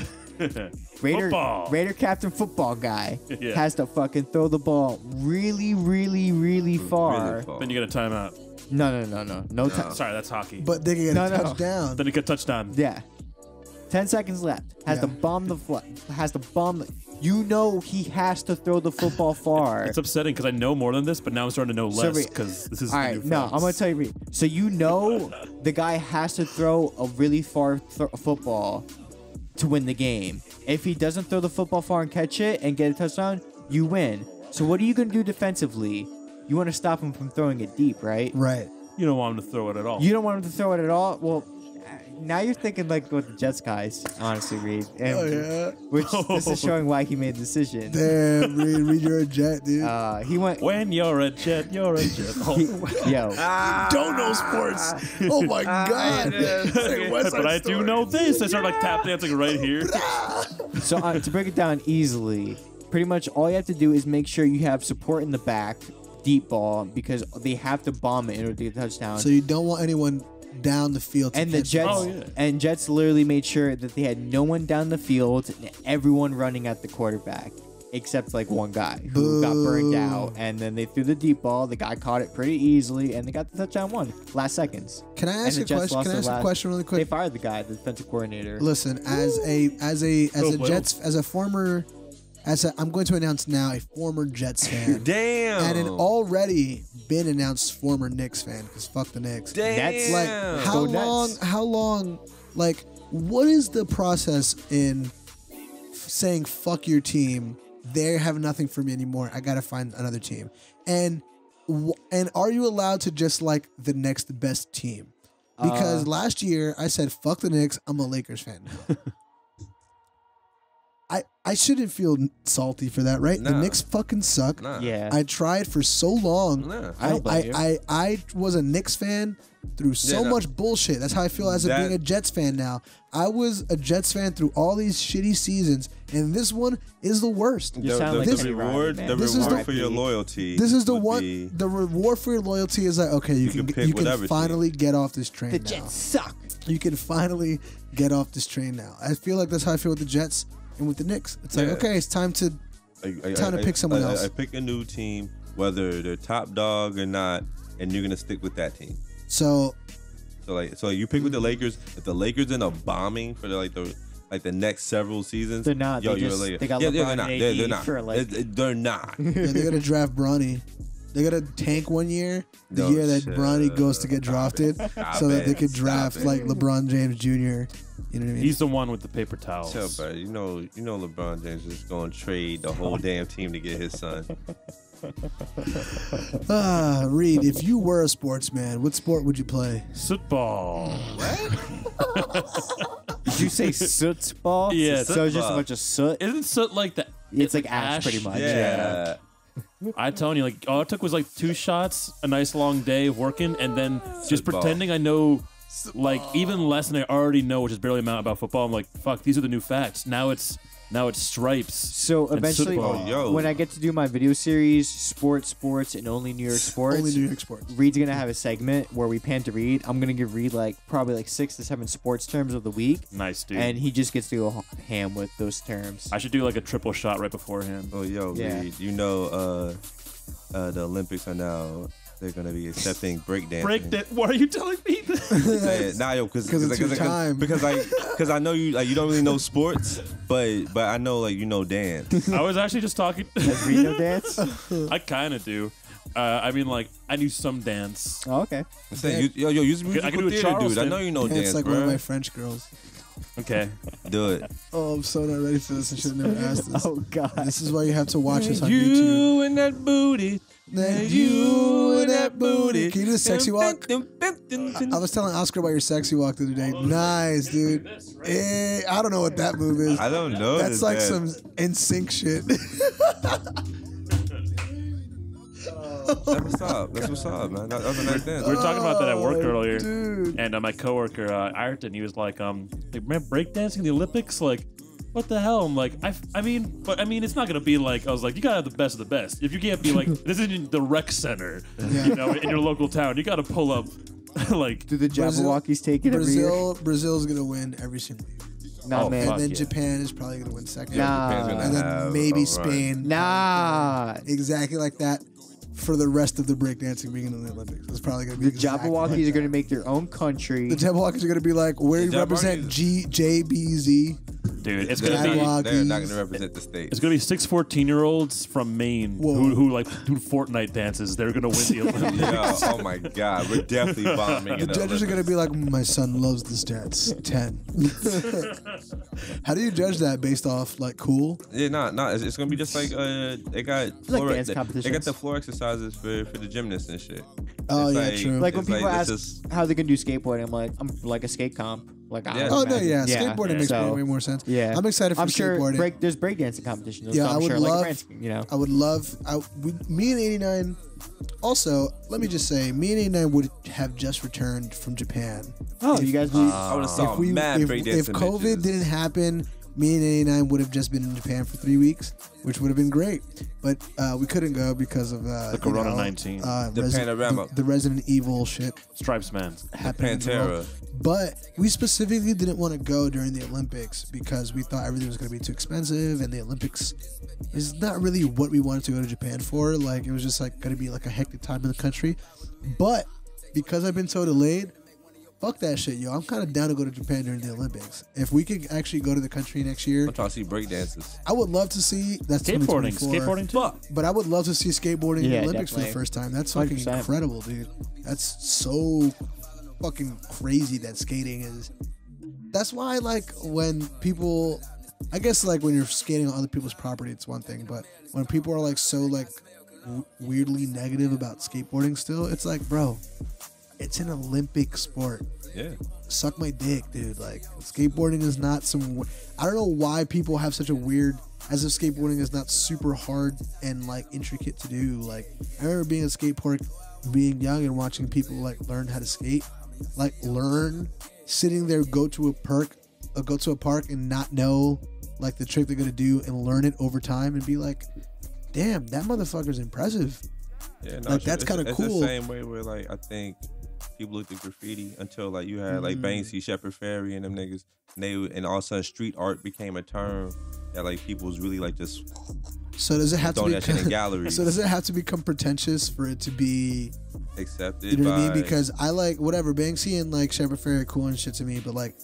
Football. Raider captain football guy Yeah. has to fucking throw the ball really, really, really far. Really far. Then you get a timeout. No time. Sorry, that's hockey. But they can get No, a no. touchdown. Then you get touchdown. Yeah. 10 seconds left. Has to Yeah. bomb the you know he has to throw the football far. It's upsetting because I know more than this, but now I'm starting to know So less wait, because this is all the right, new no, facts. I'm gonna tell you. So you know the guy has to throw a really far football to win the game. If he doesn't throw the football far and catch it and get a touchdown, you win. So what are you gonna do defensively? You want to stop him from throwing it deep, right? Right. You don't want him to throw it at all. You don't want him to throw it at all. Well, now you're thinking like what the Jets guys, honestly, Reed. And Oh yeah. Which this is showing why he made the decision. Damn, Reed, you're a Jet, dude. He went. When you're a Jet, you're a Jet. Yo. Don't know sports. Oh my god. Say West Side But I Story. do know this. I start like tap dancing right here. So to break it down easily, pretty much all you have to do is make sure you have support in the back, deep ball, because they have to bomb it in order to get a touchdown. So you don't want anyone down the field. And the Jets and Jets literally made sure that they had no one down the field and everyone running at the quarterback except like one guy who got burned out. And then they threw the deep ball. The guy caught it pretty easily, and they got the touchdown last seconds. Can I ask a question? Can I ask a question really quick? They fired the guy, the defensive coordinator. Listen, I'm going to announce now a former Jets fan. Damn. And an already been announced former Knicks fan, because fuck the Knicks. Damn. That's Like, how long, like, what is the process in saying fuck your team? They have nothing for me anymore. I got to find another team. And are you allowed to just like the next best team? Because last year I said, fuck the Knicks. I'm a Lakers fan now. I shouldn't feel salty for that, right? Nah. The Knicks fucking suck. Nah. Yeah. I tried for so long. Nah. I was a Knicks fan through so much bullshit. That's how I feel as being a Jets fan now. I was a Jets fan through all these shitty seasons, and this one is the worst. You sound like the reward for your loyalty. This is the one. The reward for your loyalty is like, okay, you can finally get off this train. The now. Jets suck. You can finally get off this train now. I feel like that's how I feel with the Jets and with the Knicks. It's like, okay, it's time to pick someone else. I pick a new team, whether they're top dog or not, and you're gonna stick with that team. So you pick with the Lakers. If the Lakers in a bombing for the next several seasons, they're not. Yo, they got LeBron and they're AD not. for like. They're not. yeah, they're gonna draft Bronny. They're gonna tank one year, the year that Bronny goes to get drafted, so that they could draft like LeBron James Jr. You know what I mean? He's the one with the paper towels. Chill, bro. You know LeBron James is gonna trade the whole damn team to get his son. Reed, if you were a sportsman, what sport would you play? Football. Did you say soot ball? Yeah, So it's just a bunch of soot. Isn't soot like the? It's like ash, pretty much. Yeah. I telling you, like all it took was like 2 shots, a nice long day of working, and then just Football. pretending I know, like even less than I already know, which is barely amount about football. I'm like, fuck, these are the new facts. Now it's stripes. So and eventually, football. when I get to do my video series, sports, and only New York sports, Only New York sports. Reed's gonna have a segment where we pan to Reed. I'm gonna give Reed probably 6 to 7 sports terms of the week, Nice, dude. and he just gets to go ham with those terms. I should do like a triple shot right beforehand. Oh, yo, Yeah. Reed, the Olympics are now. They're gonna be accepting breakdancing. Break that. What are you telling me? Nah, yo, Because it's your time. Because I know you you don't really know sports, but I know you know dance. I was actually just talking. Does Reed know dance? I kind of do. I mean, I knew some dance. Oh, okay. I'm saying, yo, use I can musical do a theater, dude. I Charleston. know you know Yeah, dance, it's like bro. one of my French girls. Okay. Do it. Oh, I'm so not ready for this. I should have never asked this. Oh God. This is why you have to watch us on YouTube. You and that booty. Then you and that booty. Can you do the sexy walk? I was telling Oscar about your sexy walk the other day. Nice, dude. I don't know what that move is. I don't know. That's like that. some NSYNC shit. That's what's up, man. That was a nice dance. We were talking about that at work earlier, dude. and my coworker Ayrton, he was like, man, breakdancing the Olympics, like, what the hell? I'm like, I mean, it's not gonna be like. I was like, you gotta have the best of the best. If you can't be like, this isn't the rec center, you know, in your local town. You gotta pull up, like. Do the Jabberwockies take it every year? Brazil's gonna win every single year. Nah, man. And then yeah. Japan is probably gonna win second. Nah. Japan's gonna And then have maybe a run. Spain. Nah. Exactly like that. For the rest of the breakdancing being in the Olympics, it's probably gonna be The Jabberwockies are going to make their own country. The Jabberwockies are gonna be like, where you The represent Jabberwockies- JBZ. Dude, it's They're gonna be not going to represent the state. it's gonna be 6 14-year-olds from Maine who like do Fortnite dances. They're gonna win the Olympics. Oh my God, we're definitely bombing. The judges are gonna be like, my son loves the stats. 10. How do you judge that based off like cool? Yeah, no. It's gonna be just like they got dance competitions. they got the floor exercises for the gymnasts and shit. Oh It's yeah, true. Like when it's people it's ask just- how they can do skateboarding, I'm like a skate comp. Like I Yeah. would Oh no, imagine. yeah, skateboarding makes So, way more sense. Yeah, I'm excited for I'm sure skateboarding. there's breakdancing competitions. Yeah, so I'm I would sure, love. like you know. I would love. Me and 89. Also, let me just say, me and 89 would have just returned from Japan. Oh, you guys. I would have saw mad breakdancing. If COVID bitches. didn't happen, me and 89 would have just been in Japan for 3 weeks, which would have been great. But we couldn't go because of The Corona-19. The panorama. the Resident Evil shit Stripes, man. happening. as well. Pantera. But we specifically didn't want to go during the Olympics because we thought everything was going to be too expensive, and the Olympics is not really what we wanted to go to Japan for. Like, it was just like going to be like a hectic time in the country. But because I've been so delayed, fuck that shit, yo. I'm kind of down to go to Japan during the Olympics. If we could actually go to the country next year, I'm trying to see breakdances. I would love to see that's Skateboarding. 2024. Skateboarding too. But I would love to see skateboarding in the Yeah, Olympics for the definitely. first time. That's fucking 100%. incredible, dude. That's so fucking crazy that skating is. That's why, like, when people, I guess, like, when you're skating on other people's property, it's one thing. But when people are, like, so, like, weirdly negative about skateboarding still, it's like, bro, it's an Olympic sport. Yeah. Suck my dick, dude. Like, skateboarding is not some. I don't know why people have such a weird. As if skateboarding is not super hard and like intricate to do. Like, I remember being a skateboarder, being young and watching people like learn how to skate. Like, sitting there, go to a park and not know like the trick they're gonna do and learn it over time and be like, damn, that motherfucker's impressive. Yeah, no, Like, that's kinda cool. It's the same way where like I think people looked at graffiti until like you had like Banksy, Shepard Fairey, and them niggas, and all of a sudden street art became a term that like people was really like just So does it have to throwing be? that shit in galleries. So does it have to become pretentious for it to be? accepted. You know what I mean? by- Because I like whatever Banksy and like Shepard Fairey are cool and shit to me, but like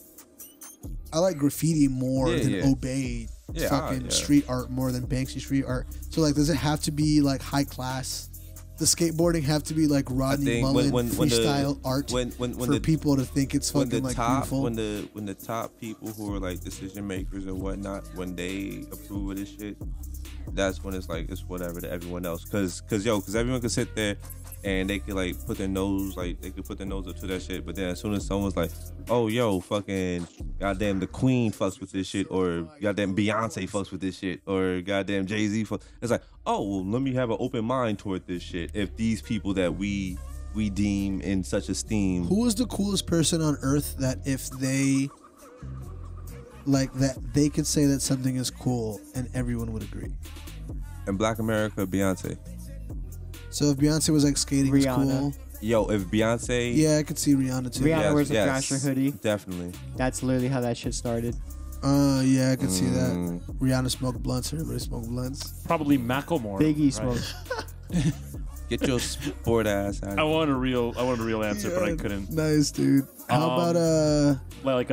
I like graffiti more Yeah, than yeah. Obey Yeah, fucking yeah. street art more than Banksy street art. So like, does it have to be like high class? The skateboarding have to be like Rodney think Mullen when freestyle art when for the people to think it's when fucking the like top beautiful. when the top people who are like decision makers and whatnot, when they approve of this shit, that's when it's like it's whatever to everyone else. Cause everyone could sit there and they could like put their nose up to that shit, but then as soon as someone's like, oh yo, fucking goddamn the Queen fucks with this shit, or goddamn Beyonce fucks with this shit, or goddamn Jay-Z fucks, it's like, oh well, let me have an open mind toward this shit. If these people that we deem in such esteem, Who is the coolest person on earth that if they like that they could say that something is cool and everyone would agree? in Black America, Beyonce. So if Beyonce was like skating was Rihanna. cool, Yo, if Beyonce, yeah, I could see Rihanna too. Rihanna wears a Thrasher hoodie. Definitely. That's literally how that shit started. Yeah, I could see that. Mm. Rihanna smoked blunts. Everybody smoked blunts. Probably Macklemore. Biggie right? smoked. Get your sport ass out. I want a real answer, but I couldn't. Nice, dude. How about Like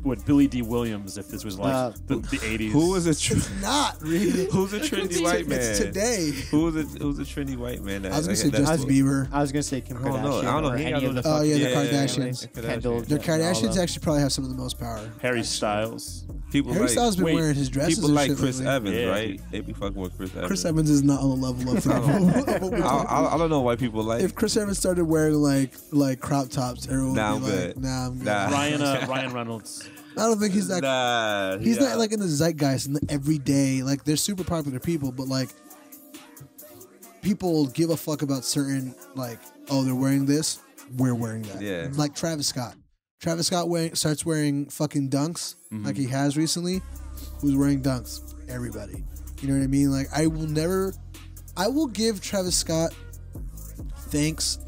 what Billy D. Williams, if this was like the 80s. Who was a It's not really. who's a trendy white man? It's today. Who's a trendy white man? That, I was gonna say that's Justin what- Bieber. I was gonna say Kim I don't know. Kardashian. I don't know. or He ain't any got of the no- Oh, yeah, the Yeah, Kardashians. Kendall. The Kardashians actually probably have some of the most power. Harry Styles. People Harry like Styles been wait, wearing his dresses. people and like shit Chris lately. Evans, Yeah. right? They be fucking with Chris Evans. Chris Evans is not on the level of what we're talking about. I don't know why people like. If Chris Evans started wearing like crop tops, everyone Nah, would be I'm like, good. "Nah, I'm good." Nah. Ryan Reynolds. I don't think he's that. Nah, He's yeah. not like in the zeitgeist in the everyday. Like, they're super popular people, but like people give a fuck about certain, like, oh, they're wearing this, we're wearing that. Yeah. Like Travis Scott. Travis Scott starts wearing fucking dunks like he has recently. Who's wearing dunks? Everybody. You know what I mean? Like, I will give Travis Scott thanks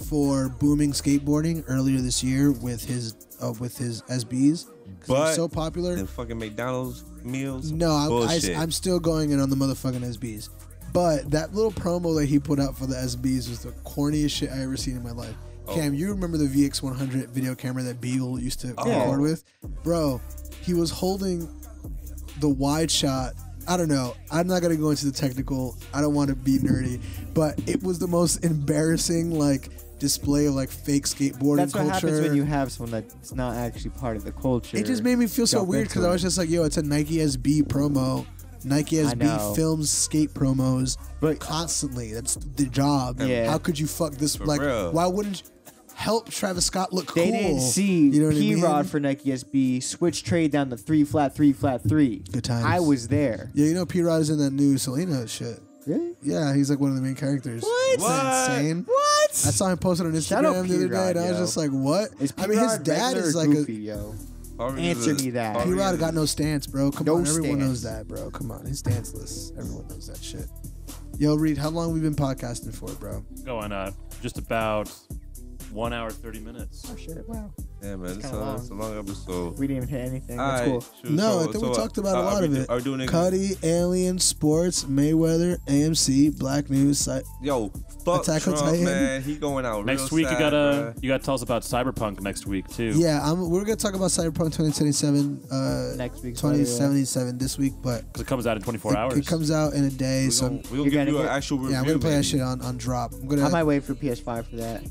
for booming skateboarding earlier this year with his SBs. 'Cause But they're so popular. the fucking McDonald's meals. No, Bullshit. I'm still going in on the motherfucking SBs. But that little promo that he put out for the SBs was the corniest shit I ever seen in my life. Cam, you remember the VX100 video camera that Beagle used to record with? Bro, he was holding the wide shot. I don't know. I'm not gonna go into the technical. I don't want to be nerdy, but it was the most embarrassing like display of like fake skateboarding That's what culture. happens when you have someone that's not actually part of the culture. It just made me feel so jump weird into because I was it. just like, yo, it's a Nike SB promo. Nike I know. SB films skate promos But- constantly. That's the job. Yeah. How could you fuck this? For like, real. why wouldn't you help Travis Scott look cool? They didn't see You know what I mean? P-Rod for Nike SB switch trade down to 3 flat 3 flat 3. Good times. I was there. Yeah, you know P-Rod is in that new Selena shit. Really? Yeah, he's like one of the main characters. What? Isn't that insane? What? I saw him posted on Shout out Instagram the other day, P-Rod, and I was yo. just like, "What?" Is I mean, his P-Rod dad regular is or like goofy, a yo. Harvey Answer is a- me that. Harvey P-Rod is- got no stance, bro. Come No on, everyone stance. knows that, bro. Come on, he's stanceless. Everyone knows that shit. Yo, Reed, how long we been podcasting for, bro? Going just about 1 hour 30 minutes. Oh shit! Wow. Yeah, man, it's kinda long. a long episode. We didn't even hit anything. That's Alright, cool. shoot, No, so- I think we so, talked about a are lot we of it. Are we doing it? Cudi, Alien, Sports, Mayweather, AMC, Black News, Yo, fuck Attack on Trump, Titan. man. He going out Next real week sad, you gotta bruh. tell us about Cyberpunk next week too. Yeah, we're gonna talk about Cyberpunk 2077, Next week's 2077 this week, but because it comes out in 24 hours. it comes out in a day. We so gonna You're give gonna you an get- actual review. yeah, I'm gonna play that maybe. shit on drop. I'm I gonna. might wait for PS5 for that.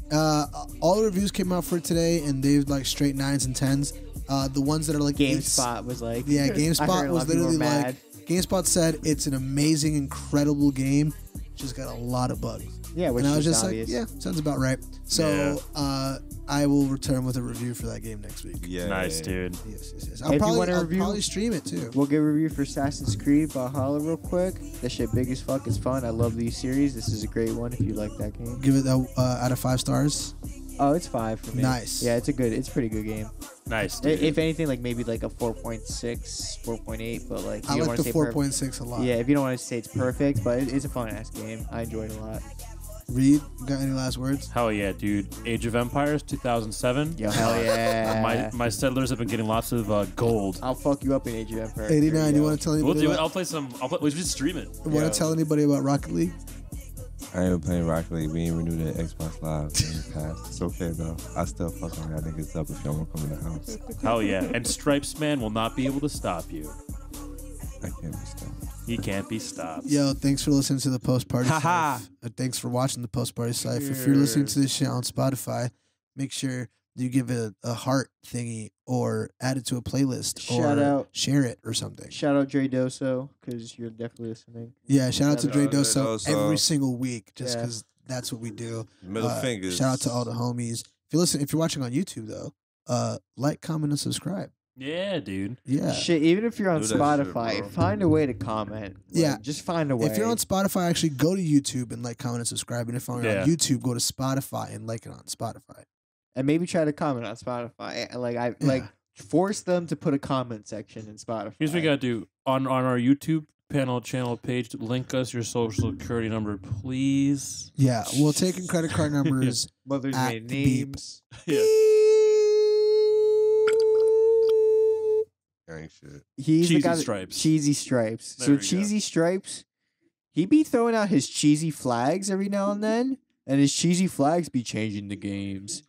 All the reviews came out for it today, and they've like straight 9s and 10s. The ones that are like GameSpot was like, Yeah, I heard GameSpot a lot was of people were literally mad. like, GameSpot said it's an amazing, incredible game, just got a lot of bugs. Yeah, which And I was is just obvious. like, yeah, sounds about right. So I will return with a review for that game next week. Yeah, Nice, dude. Yes. If you want a I'll review- probably stream it too. We'll give a review for Assassin's Creed Valhalla real quick. That shit big as fuck. It's fun. I love these series. This is a great one if you like that game. Give it out of 5 stars. Oh, it's 5 for me. Nice. Yeah, it's a pretty good game. Nice, dude. If anything, like maybe like a 4.6, 4.8, but like I you don't like want the to say 4.6 a lot. Yeah, if you don't want to say it's perfect, but it's a fun ass game. I enjoyed it a lot. Reed, got any last words? Hell yeah, dude. Age of Empires 2007. Yo, hell yeah. My settlers have been getting lots of gold. I'll fuck you up in Age of Empires. 89. You want to tell We'll anybody? do it. I'll play some. We should stream it. Want to tell anybody about Rocket League? I ain't been playing Rocket League. We ain't renewed the Xbox Live in the past. It's okay though. I still fuck on y'all niggas up if y'all want to come in the house. Hell yeah. And Stripes Man will not be able to stop you. I can't be stopped. He can't be stopped. Yo, thanks for listening to the Post Party Haha. Cyph. Thanks for watching the Post Party Cyph. If you're listening to this shit on Spotify, make sure you give it a heart thingy or add it to a playlist Shout or out. share it or something. Shout out Dre Doso, because you're definitely listening. Yeah, shout out to Shout Dre out to Doso Doso. every single week just Yeah. because that's what we do. Middle fingers. Shout out to all the homies. If you're watching on YouTube though, like, comment, and subscribe. Yeah, dude. Yeah. Shit, even if you're on Do that shit, Spotify, bro. find a way to comment. Like, Yeah. just find a way. If you're on Spotify, actually go to YouTube and like, comment, and subscribe. And if you're Yeah. on YouTube, go to Spotify and like it on Spotify. and maybe try to comment on Spotify. Like force them to put a comment section in Spotify. Here's what we gotta do on our YouTube channel page. Link us your social security number, please. Yeah, we'll take in credit card numbers. Mother's at maiden the beep. names. Yeah. Gang shit. He's Cheesy the guy Stripes. Cheesy Stripes. There So we go. Cheesy Stripes, he be throwing out his cheesy flags every now and then, and his cheesy flags be changing the games.